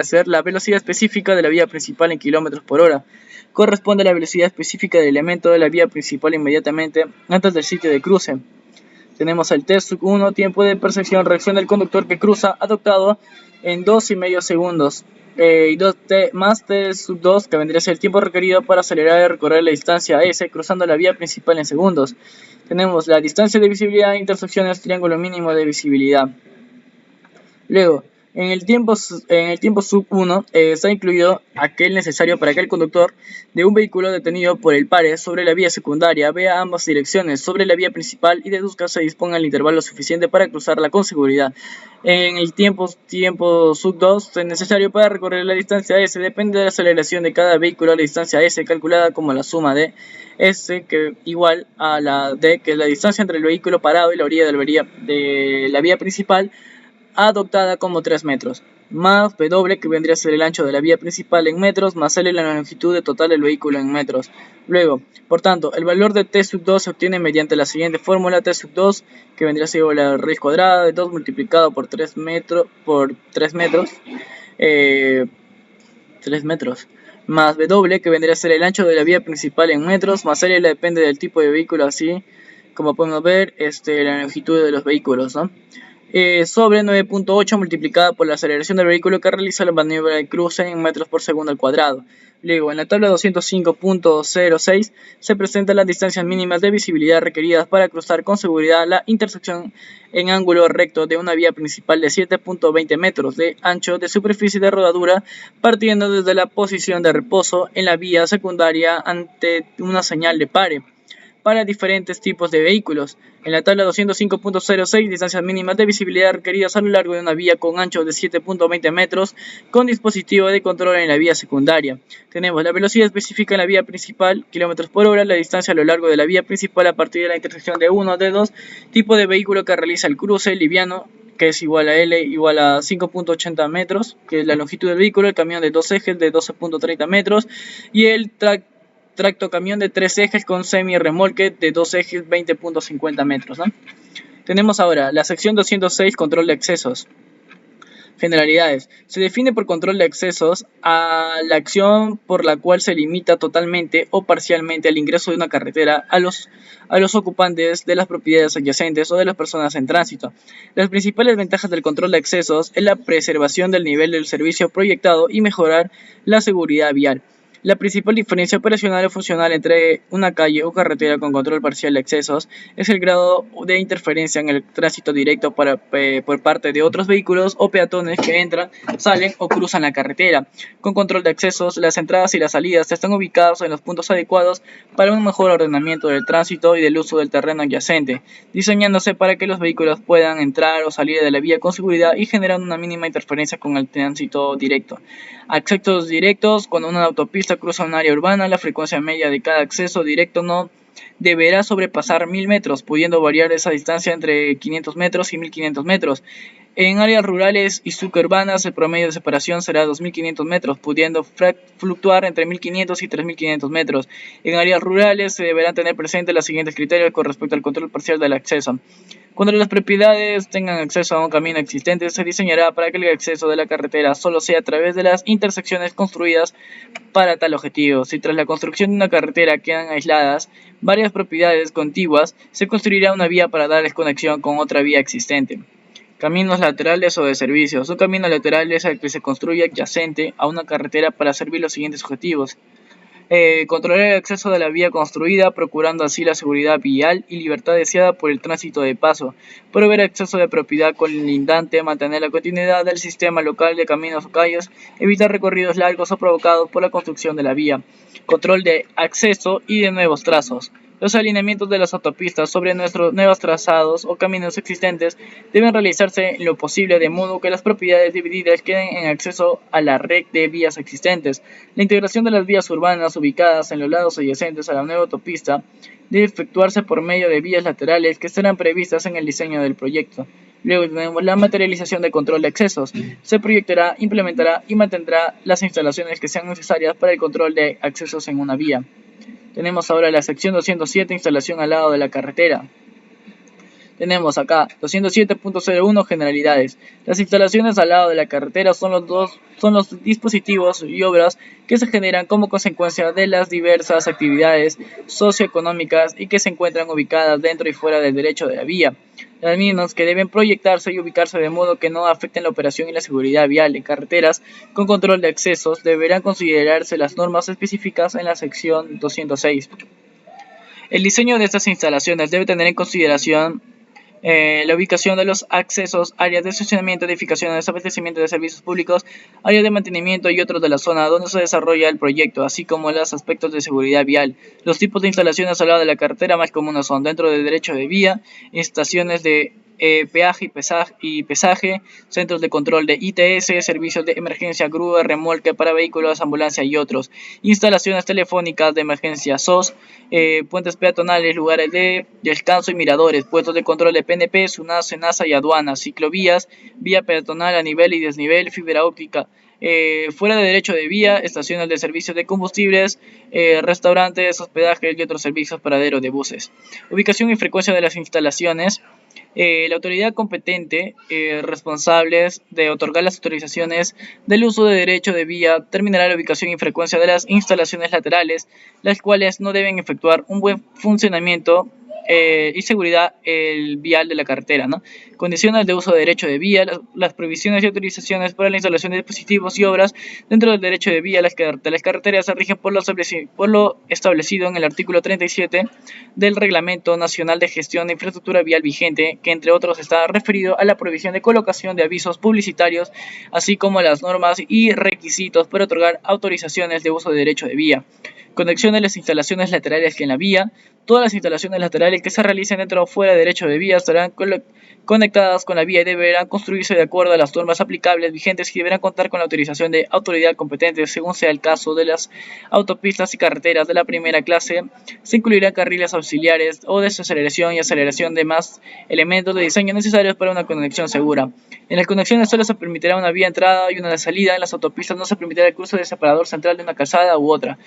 a ser la velocidad específica de la vía principal en kilómetros por hora. Corresponde a la velocidad específica del elemento de la vía principal inmediatamente antes del sitio de cruce. Tenemos el T1, tiempo de percepción, reacción del conductor que cruza, adoptado en 2,5 segundos. Y más T2, que vendría a ser el tiempo requerido para acelerar y recorrer la distancia S, cruzando la vía principal en segundos. Tenemos la distancia de visibilidad de intersecciones, triángulo mínimo de visibilidad. Luego, en el tiempo sub 1 está incluido aquel necesario para que el conductor de un vehículo detenido por el pare sobre la vía secundaria vea ambas direcciones sobre la vía principal y deduzca se disponga el intervalo suficiente para cruzarla con seguridad. En el tiempo sub 2 es necesario para recorrer la distancia S, depende de la aceleración de cada vehículo a la distancia S calculada como la suma de S, que igual a la D, que es la distancia entre el vehículo parado y la orilla de la vía principal, adoptada como 3 metros, más W, que vendría a ser el ancho de la vía principal en metros, más L, la longitud total del vehículo en metros. Luego, por tanto, el valor de T sub 2 se obtiene mediante la siguiente fórmula: T sub 2, que vendría a ser igual a la raíz cuadrada de 2 multiplicado por 3 metros, más W, que vendría a ser el ancho de la vía principal en metros, más L, depende del tipo de vehículo, así como podemos ver la longitud de los vehículos, ¿no? Sobre 9.8 multiplicada por la aceleración del vehículo que realiza la maniobra de cruce en metros por segundo al cuadrado. Luego, en la tabla 205.06 se presentan las distancias mínimas de visibilidad requeridas para cruzar con seguridad la intersección en ángulo recto de una vía principal de 7.20 metros de ancho de superficie de rodadura, partiendo desde la posición de reposo en la vía secundaria ante una señal de pare. para diferentes tipos de vehículos. En la tabla 205.06, distancias mínimas de visibilidad requeridas a lo largo de una vía con ancho de 7.20 metros con dispositivo de control en la vía secundaria. Tenemos la velocidad específica en la vía principal, kilómetros por hora, la distancia a lo largo de la vía principal a partir de la intersección de 1 de 2, tipo de vehículo que realiza el cruce liviano, que es igual a L igual a 5.80 metros, que es la longitud del vehículo, el camión de 2 ejes de 12.30 metros y el tracto camión de 3 ejes con semi-remolque de 2 ejes 20.50 metros, ¿no? Tenemos ahora la sección 206, control de accesos. Generalidades. Se define por control de accesos a la acción por la cual se limita totalmente o parcialmente el ingreso de una carretera a los ocupantes de las propiedades adyacentes o de las personas en tránsito. Las principales ventajas del control de accesos es la preservación del nivel del servicio proyectado y mejorar la seguridad vial. La principal diferencia operacional o funcional entre una calle o carretera con control parcial de accesos es el grado de interferencia en el tránsito directo por parte de otros vehículos o peatones que entran, salen o cruzan la carretera. Con control de accesos, las entradas y las salidas están ubicadas en los puntos adecuados para un mejor ordenamiento del tránsito y del uso del terreno adyacente, diseñándose para que los vehículos puedan entrar o salir de la vía con seguridad y generando una mínima interferencia con el tránsito directo. Accesos directos: cuando una autopista cruza un área urbana, la frecuencia media de cada acceso directo no deberá sobrepasar 1000 metros, pudiendo variar esa distancia entre 500 metros y 1500 metros. En áreas rurales y suburbanas, el promedio de separación será 2500 metros, pudiendo fluctuar entre 1500 y 3500 metros. En áreas rurales se deberán tener presentes los siguientes criterios con respecto al control parcial del acceso. Cuando las propiedades tengan acceso a un camino existente, se diseñará para que el acceso de la carretera solo sea a través de las intersecciones construidas para tal objetivo. Si tras la construcción de una carretera quedan aisladas varias propiedades contiguas, se construirá una vía para darles conexión con otra vía existente. Caminos laterales o de servicios. Un camino lateral es el que se construye adyacente a una carretera para servir los siguientes objetivos. Controlar el acceso de la vía construida, procurando así la seguridad vial y libertad deseada por el tránsito de paso. Proveer acceso de propiedad colindante, mantener la continuidad del sistema local de caminos o calles, evitar recorridos largos o provocados por la construcción de la vía. Control de acceso y de nuevos trazos. Los alineamientos de las autopistas sobre nuestros nuevos trazados o caminos existentes deben realizarse en lo posible de modo que las propiedades divididas queden en acceso a la red de vías existentes. La integración de las vías urbanas ubicadas en los lados adyacentes a la nueva autopista debe efectuarse por medio de vías laterales que estarán previstas en el diseño del proyecto. Luego tenemos la materialización de control de accesos. Se proyectará, implementará y mantendrá las instalaciones que sean necesarias para el control de accesos en una vía. Tenemos ahora la sección 207, instalación al lado de la carretera. Tenemos acá 207.01, generalidades. Las instalaciones al lado de la carretera son los dispositivos y obras que se generan como consecuencia de las diversas actividades socioeconómicas y que se encuentran ubicadas dentro y fuera del derecho de la vía. Las mismas que deben proyectarse y ubicarse de modo que no afecten la operación y la seguridad vial en carreteras con control de accesos deberán considerarse las normas específicas en la sección 206. El diseño de estas instalaciones debe tener en consideración la ubicación de los accesos, áreas de estacionamiento, edificaciones, abastecimiento de servicios públicos, áreas de mantenimiento y otros de la zona donde se desarrolla el proyecto, así como los aspectos de seguridad vial. Los tipos de instalaciones al lado de la carretera más comunes son: dentro del derecho de vía, estaciones de peaje y pesaje, centros de control de ITS, servicios de emergencia, grúa, remolque para vehículos, ambulancia y otros, instalaciones telefónicas de emergencia SOS, puentes peatonales, lugares de descanso y miradores, puestos de control de PNP, SUNAS, SENASA y aduanas, ciclovías, vía peatonal a nivel y desnivel, fibra óptica. Fuera de derecho de vía, estaciones de servicios de combustibles, restaurantes, hospedajes y otros servicios, paradero de buses. Ubicación y frecuencia de las instalaciones. La autoridad competente responsable de otorgar las autorizaciones del uso de derecho de vía determinará la ubicación y frecuencia de las instalaciones laterales, las cuales no deben efectuar un buen funcionamiento y seguridad vial de la carretera, ¿no? condiciones de uso de derecho de vía, las prohibiciones y autorizaciones para la instalación de dispositivos y obras dentro del derecho de vía de las carreteras se rigen por lo establecido en el artículo 37 del Reglamento Nacional de Gestión de Infraestructura Vial vigente, que entre otros está referido a la prohibición de colocación de avisos publicitarios, así como las normas y requisitos para otorgar autorizaciones de uso de derecho de vía. Conexión de las instalaciones laterales que en la vía. Todas las instalaciones laterales que se realicen dentro o fuera de derecho de vía estarán conectadas con la vía y deberán construirse de acuerdo a las normas aplicables vigentes y deberán contar con la autorización de autoridad competente según sea el caso. De las autopistas y carreteras de la primera clase se incluirán carriles auxiliares o de desaceleración y aceleración de más elementos de diseño necesarios para una conexión segura. En las conexiones solo se permitirá una vía de entrada y una de salida. En las autopistas no se permitirá el cruce de separador central de una calzada u otra.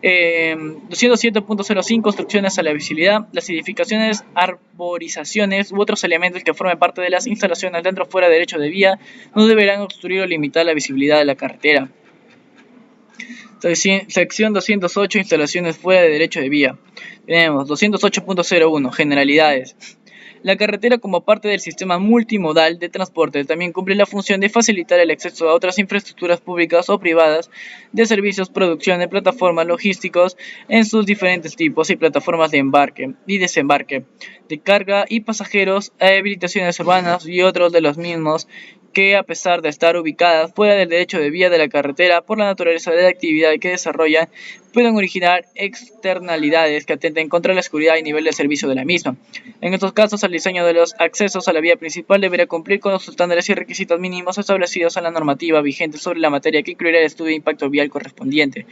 207.05 Obstrucciones a la visibilidad. Las edificaciones, arborizaciones u otros elementos que formen parte de las instalaciones dentro o fuera de derecho de vía no deberán obstruir o limitar la visibilidad de la carretera. Sección 208. Instalaciones fuera de derecho de vía. Tenemos 208.01 Generalidades. La carretera, como parte del sistema multimodal de transporte, también cumple la función de facilitar el acceso a otras infraestructuras públicas o privadas de servicios, producción de plataformas logísticos en sus diferentes tipos y plataformas de embarque y desembarque, de carga y pasajeros, habilitaciones urbanas y otros de los mismos que, a pesar de estar ubicadas fuera del derecho de vía de la carretera por la naturaleza de la actividad que desarrollan, pueden originar externalidades que atenten contra la seguridad y nivel de servicio de la misma. En estos casos, el diseño de los accesos a la vía principal deberá cumplir con los estándares y requisitos mínimos establecidos en la normativa vigente sobre la materia, que incluirá el estudio de impacto vial correspondiente.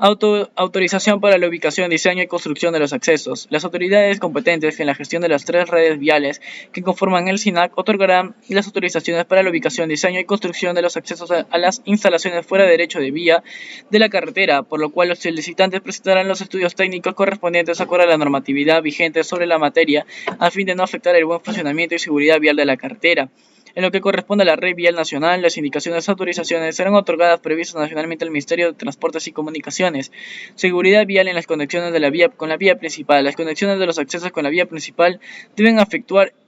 Autorización para la ubicación, diseño y construcción de los accesos. Las autoridades competentes en la gestión de las tres redes viales que conforman el SINAC otorgarán las autorizaciones para la ubicación, diseño y construcción de los accesos a las instalaciones fuera de derecho de vía de la carretera, por lo cual los solicitantes presentarán los estudios técnicos correspondientes acorde a la normatividad vigente sobre la materia, a fin de no afectar el buen funcionamiento y seguridad vial de la carretera. En lo que corresponde a la red vial nacional, las indicaciones de autorizaciones serán otorgadas previstas nacionalmente al Ministerio de Transportes y Comunicaciones. Seguridad vial en las conexiones de la vía con la vía principal. Las conexiones de los accesos con la vía principal deben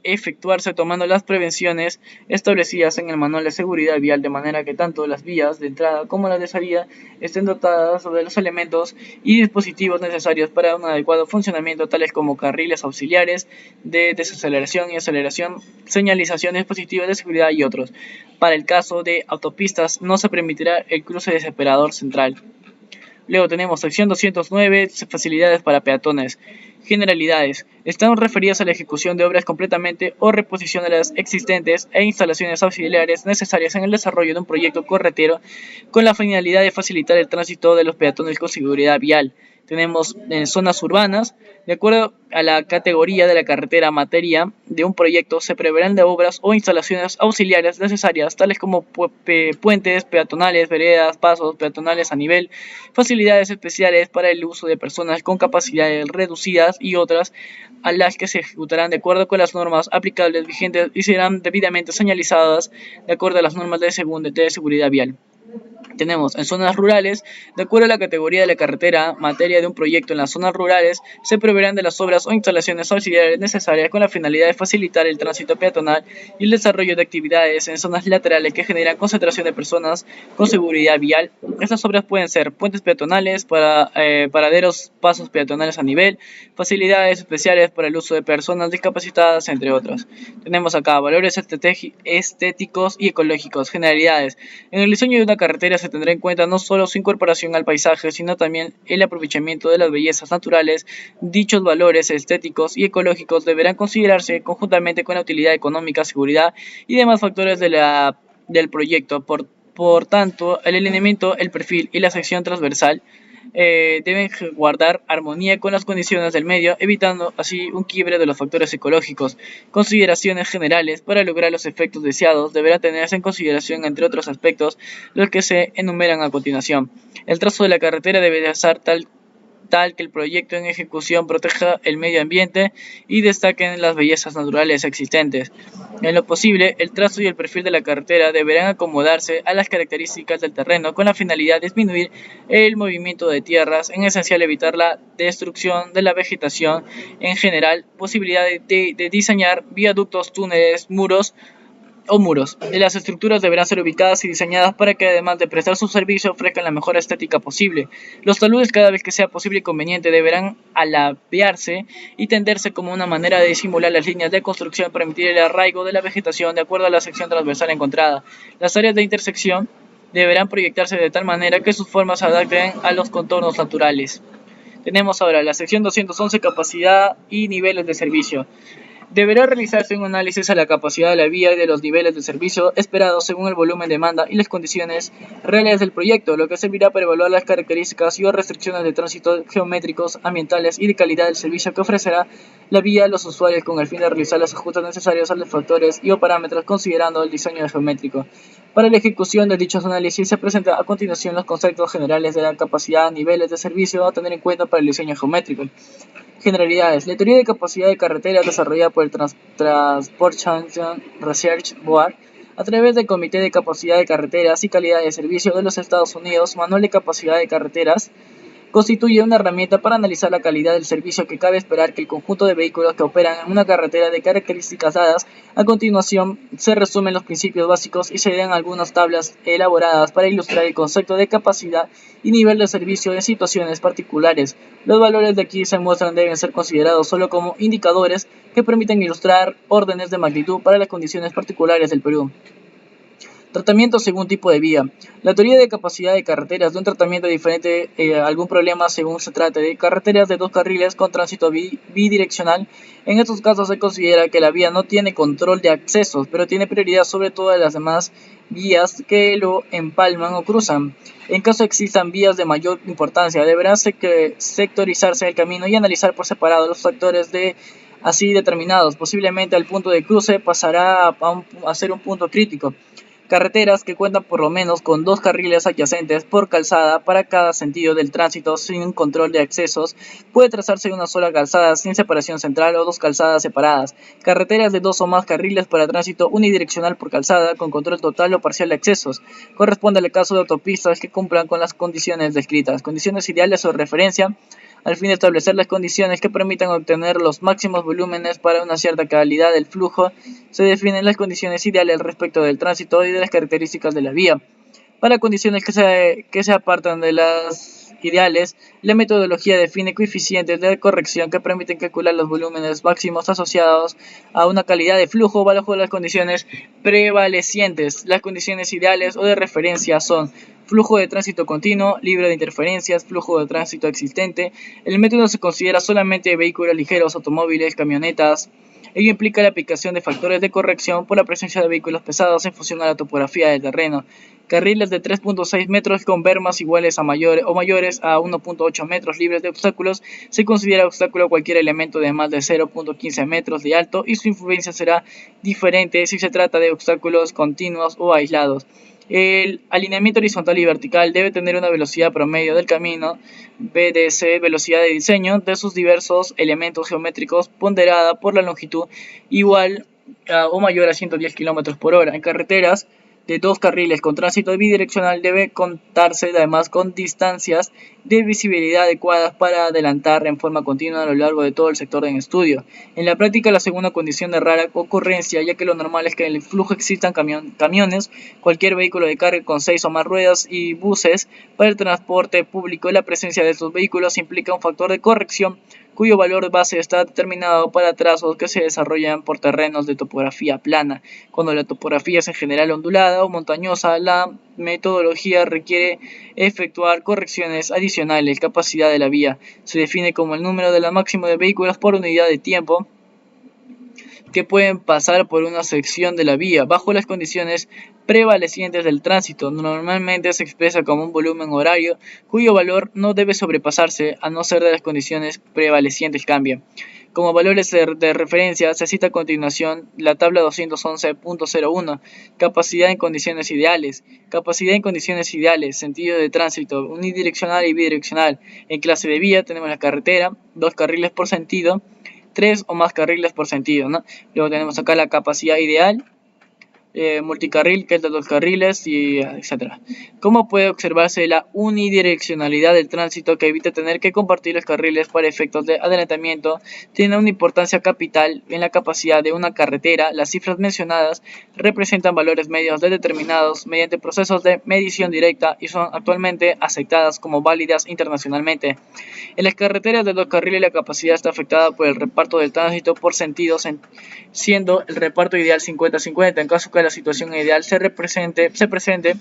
efectuarse tomando las prevenciones establecidas en el Manual de Seguridad Vial, de manera que tanto las vías de entrada como las de salida estén dotadas de los elementos y dispositivos necesarios para un adecuado funcionamiento, tales como carriles auxiliares de desaceleración y aceleración, señalización, dispositivos de seguridad y otros. Para el caso de autopistas, no se permitirá el cruce de separador central. Luego tenemos sección 209, facilidades para peatones. Generalidades. Están referidas a la ejecución de obras completamente o reposición de las existentes e instalaciones auxiliares necesarias en el desarrollo de un proyecto carretero con la finalidad de facilitar el tránsito de los peatones con seguridad vial. Tenemos en zonas urbanas, de acuerdo a la categoría de la carretera materia de un proyecto, se preverán de obras o instalaciones auxiliares necesarias, tales como puentes peatonales, veredas, pasos peatonales a nivel, facilidades especiales para el uso de personas con capacidades reducidas y otras, a las que se ejecutarán de acuerdo con las normas aplicables vigentes y serán debidamente señalizadas de acuerdo a las normas de seguridad vial. Tenemos en zonas rurales, de acuerdo a la categoría de la carretera, materia de un proyecto en las zonas rurales, se preverán de las obras o instalaciones auxiliares necesarias con la finalidad de facilitar el tránsito peatonal y el desarrollo de actividades en zonas laterales que generan concentración de personas con seguridad vial. Estas obras pueden ser puentes peatonales, paraderos, pasos peatonales a nivel, facilidades especiales para el uso de personas discapacitadas, entre otros. Tenemos acá valores estéticos y ecológicos. Generalidades. En el diseño de una carretera se tendrá en cuenta no solo su incorporación al paisaje, sino también el aprovechamiento de las bellezas naturales. Dichos valores estéticos y ecológicos deberán considerarse conjuntamente con la utilidad económica, seguridad y demás factores del proyecto. Por tanto, el alineamiento, el perfil y la sección transversal deben guardar armonía con las condiciones del medio, evitando así un quiebre de los factores ecológicos. Consideraciones generales. Para lograr los efectos deseados deberán tenerse en consideración, entre otros aspectos, los que se enumeran a continuación. El trazo de la carretera debe estar tal que el proyecto en ejecución proteja el medio ambiente y destaquen las bellezas naturales existentes. En lo posible, el trazo y el perfil de la carretera deberán acomodarse a las características del terreno con la finalidad de disminuir el movimiento de tierras, en esencial evitar la destrucción de la vegetación en general, posibilidad de diseñar viaductos, túneles, muros. Las estructuras deberán ser ubicadas y diseñadas para que, además de prestar su servicio, ofrezcan la mejor estética posible. Los taludes, cada vez que sea posible y conveniente, deberán alabearse y tenderse como una manera de disimular las líneas de construcción y permitir el arraigo de la vegetación de acuerdo a la sección transversal encontrada. Las áreas de intersección deberán proyectarse de tal manera que sus formas se adapten a los contornos naturales. Tenemos ahora la sección 211, capacidad y niveles de servicio. Deberá realizarse un análisis a la capacidad de la vía y de los niveles de servicio esperados según el volumen de demanda y las condiciones reales del proyecto, lo que servirá para evaluar las características y restricciones de tránsito geométricos, ambientales y de calidad del servicio que ofrecerá la vía a los usuarios con el fin de realizar los ajustes necesarios a los factores y o parámetros considerando el diseño geométrico. Para la ejecución de dichos análisis se presenta a continuación los conceptos generales de la capacidad, niveles de servicio a tener en cuenta para el diseño geométrico. Generalidades. La teoría de capacidad de carreteras desarrollada por el Transportation Research Board a través del Comité de Capacidad de Carreteras y Calidad de Servicio de los Estados Unidos, Manual de Capacidad de Carreteras, constituye una herramienta para analizar la calidad del servicio que cabe esperar que el conjunto de vehículos que operan en una carretera de características dadas. A continuación se resumen los principios básicos y se dan algunas tablas elaboradas para ilustrar el concepto de capacidad y nivel de servicio en situaciones particulares. Los valores de aquí se muestran deben ser considerados solo como indicadores que permiten ilustrar órdenes de magnitud para las condiciones particulares del Perú. Tratamiento según tipo de vía. La teoría de capacidad de carreteras de un tratamiento diferente a algún problema según se trate de carreteras de dos carriles con tránsito bidireccional. En estos casos se considera que la vía no tiene control de accesos, pero tiene prioridad sobre todas las demás vías que lo empalman o cruzan. En caso existan vías de mayor importancia, deberá sectorizarse el camino y analizar por separado los factores de así determinados. Posiblemente al punto de cruce pasará a ser un punto crítico. Carreteras que cuentan por lo menos con dos carriles adyacentes por calzada para cada sentido del tránsito sin control de accesos. Puede trazarse una sola calzada sin separación central o dos calzadas separadas. Carreteras de dos o más carriles para tránsito unidireccional por calzada con control total o parcial de accesos. Corresponde al caso de autopistas que cumplan con las condiciones descritas. Condiciones ideales o referencia al fin de establecer las condiciones que permitan obtener los máximos volúmenes para una cierta calidad del flujo. Se definen las condiciones ideales respecto del tránsito y de las características de la vía. Para condiciones que se apartan de las ideales, la metodología define coeficientes de corrección que permiten calcular los volúmenes máximos asociados a una calidad de flujo bajo las condiciones prevalecientes. Las condiciones ideales o de referencia son flujo de tránsito continuo, libre de interferencias, flujo de tránsito existente. El método se considera solamente vehículos ligeros, automóviles, camionetas. Ello implica la aplicación de factores de corrección por la presencia de vehículos pesados en función a la topografía del terreno. Carriles de 3.6 metros con bermas iguales a mayores a 1.8 metros libres de obstáculos. Se considera obstáculo cualquier elemento de más de 0.15 metros de alto y su influencia será diferente si se trata de obstáculos continuos o aislados. El alineamiento horizontal y vertical debe tener una velocidad promedio del camino, VDC, velocidad de diseño de sus diversos elementos geométricos ponderada por la longitud igual o mayor a 110 km por hora. En carreteras de dos carriles con tránsito bidireccional debe contarse además con distancias de visibilidad adecuadas para adelantar en forma continua a lo largo de todo el sector en estudio. En la práctica, la segunda condición de rara ocurrencia, ya que lo normal es que en el flujo existan camiones, cualquier vehículo de carga con 6 o más ruedas y buses para el transporte público. La presencia de estos vehículos implica un factor de corrección cuyo valor base está determinado para trazos que se desarrollan por terrenos de topografía plana. Cuando la topografía es en general ondulada o montañosa, la metodología requiere efectuar correcciones adicionales. Capacidad de la vía se define como el número de la máximo de vehículos por unidad de tiempo que pueden pasar por una sección de la vía bajo las condiciones prevalecientes del tránsito. Normalmente se expresa como un volumen horario cuyo valor no debe sobrepasarse a no ser de las condiciones prevalecientes cambien. Como valores de referencia se cita a continuación la tabla 211.01, capacidad en condiciones ideales. Capacidad en condiciones ideales, sentido de tránsito unidireccional y bidireccional. En clase de vía tenemos la carretera, 2 carriles por sentido, 3 o más carriles por sentido, ¿no? Luego tenemos acá la capacidad ideal, multicarril, que es de 2 carriles, y etcétera. ¿Cómo puede observarse la unidireccionalidad del tránsito que evita tener que compartir los carriles para efectos de adelantamiento? Tiene una importancia capital en la capacidad de una carretera. Las cifras mencionadas representan valores medios determinados mediante procesos de medición directa y son actualmente aceptadas como válidas internacionalmente. En las carreteras de 2 carriles la capacidad está afectada por el reparto del tránsito por sentidos, siendo el reparto ideal 50-50. En caso que la situación ideal se presente,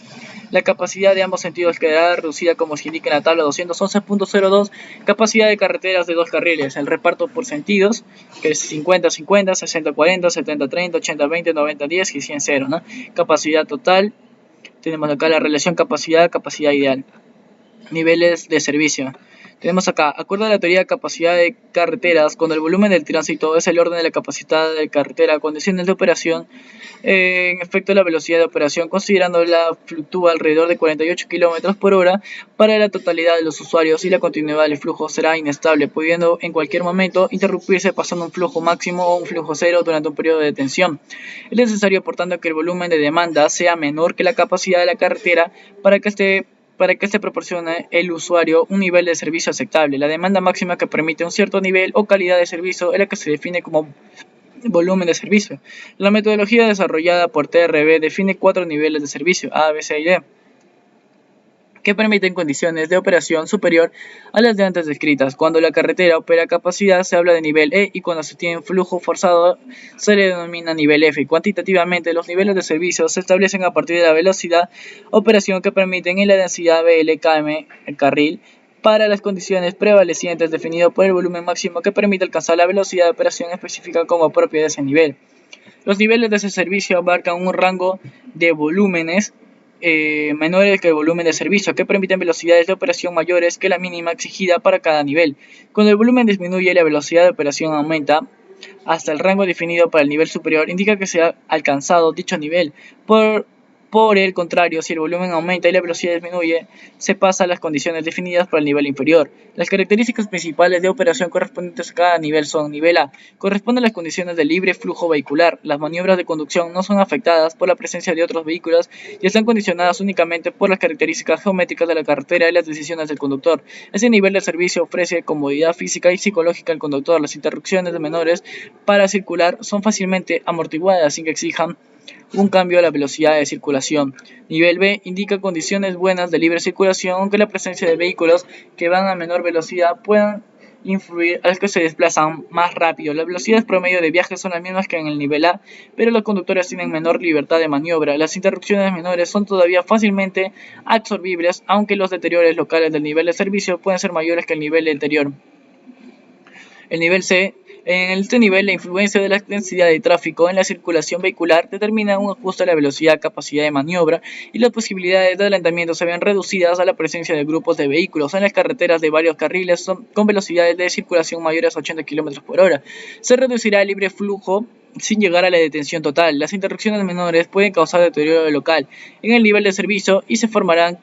la capacidad de ambos sentidos quedará reducida como se indica en la tabla 211.02, capacidad de carreteras de 2 carriles, el reparto por sentidos, que es 50-50, 60-40, 70-30, 80-20, 90-10 y 100-0, ¿no? Capacidad total, tenemos acá la relación capacidad ideal. Niveles de servicio. Tenemos acá, acuerdo a la teoría de capacidad de carreteras, cuando el volumen del tránsito es el orden de la capacidad de carretera, condiciones de operación, en efecto la velocidad de operación, considerándola fluctúa alrededor de 48 km por hora para la totalidad de los usuarios y la continuidad del flujo será inestable, pudiendo en cualquier momento interrumpirse pasando un flujo máximo o un flujo cero durante un periodo de tensión. Es necesario, por tanto, que el volumen de demanda sea menor que la capacidad de la carretera para que este proporcione el usuario un nivel de servicio aceptable. La demanda máxima que permite un cierto nivel o calidad de servicio es la que se define como volumen de servicio. La metodología desarrollada por TRB define 4 niveles de servicio, A, B, C y D, que permiten condiciones de operación superior a las de antes descritas. Cuando la carretera opera a capacidad se habla de nivel E y cuando se tiene flujo forzado se le denomina nivel F. Cuantitativamente los niveles de servicio se establecen a partir de la velocidad operación que permiten y la densidad BL km el carril para las condiciones prevalecientes definido por el volumen máximo que permite alcanzar la velocidad de operación específica como propia de ese nivel. Los niveles de ese servicio abarcan un rango de volúmenes menores que el volumen de servicio, que permiten velocidades de operación mayores que la mínima exigida para cada nivel. Cuando el volumen disminuye y la velocidad de operación aumenta hasta el rango definido para el nivel superior, indica que se ha alcanzado dicho nivel. Por el contrario, si el volumen aumenta y la velocidad disminuye, se pasa a las condiciones definidas para el nivel inferior. Las características principales de operación correspondientes a cada nivel son: nivel A, corresponde a las condiciones de libre flujo vehicular. Las maniobras de conducción no son afectadas por la presencia de otros vehículos y están condicionadas únicamente por las características geométricas de la carretera y las decisiones del conductor. Ese nivel de servicio ofrece comodidad física y psicológica al conductor. Las interrupciones menores para circular son fácilmente amortiguadas sin que exijan un cambio a la velocidad de circulación. Nivel B indica condiciones buenas de libre circulación, aunque la presencia de vehículos que van a menor velocidad puedan influir a los que se desplazan más rápido. Las velocidades promedio de viaje son las mismas que en el nivel A, pero los conductores tienen menor libertad de maniobra. Las interrupciones menores son todavía fácilmente absorbibles, aunque los deterioros locales del nivel de servicio pueden ser mayores que el nivel anterior. El nivel C. En este nivel, la influencia de la densidad de tráfico en la circulación vehicular determina un ajuste a la velocidad, capacidad de maniobra y las posibilidades de adelantamiento se ven reducidas a la presencia de grupos de vehículos en las carreteras de varios carriles con velocidades de circulación mayores a 80 km por hora. Se reducirá el libre flujo sin llegar a la detención total. Las interrupciones menores pueden causar deterioro local en el nivel de servicio y se formarán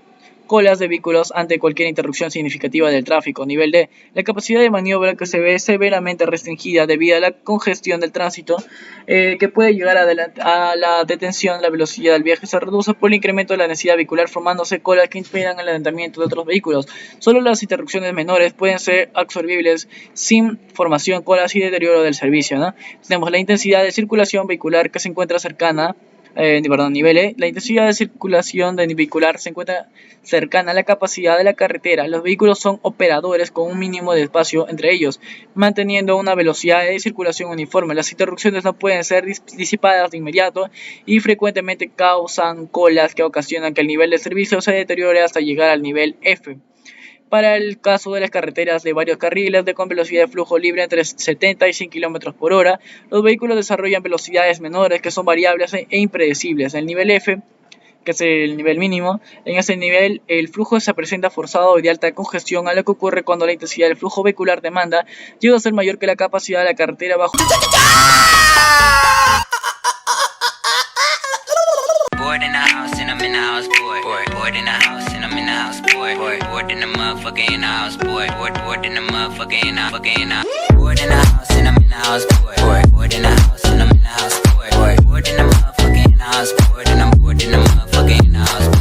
colas de vehículos ante cualquier interrupción significativa del tráfico. Nivel D. La capacidad de maniobra que se ve severamente restringida debido a la congestión del tránsito que puede llegar a la detención. La velocidad del viaje se reduce por el incremento de la densidad vehicular formándose colas que impidan el adelantamiento de otros vehículos. Solo las interrupciones menores pueden ser absorbibles sin formación colas y deterioro del servicio, ¿no? Tenemos la intensidad de circulación vehicular que se encuentra cercana nivel E. La intensidad de circulación vehicular se encuentra cercana a la capacidad de la carretera. Los vehículos son operadores con un mínimo de espacio entre ellos, manteniendo una velocidad de circulación uniforme. Las interrupciones no pueden ser disipadas de inmediato y frecuentemente causan colas que ocasionan que el nivel de servicio se deteriore hasta llegar al nivel F. Para el caso de las carreteras de varios carriles con velocidad de flujo libre entre 70 y 100 km por hora, los vehículos desarrollan velocidades menores que son variables e impredecibles. El nivel F que es el nivel mínimo. En ese nivel el flujo se presenta forzado y de alta congestión, a lo que ocurre cuando la intensidad del flujo vehicular demanda llega a ser mayor que la capacidad de la carretera bajo. Bored in the house and I'm in the house, boy. Bored in the house and I'm in the house, boy. Bored in the motherfucker in the house, boy. Bored in the motherfucker in the fucking in the. Bored in the house and I'm in the house, boy. Bored in the house and I'm in the house, boy. Bored in the motherfucker in the house, boy. And I'm bored in the motherfucker in the house.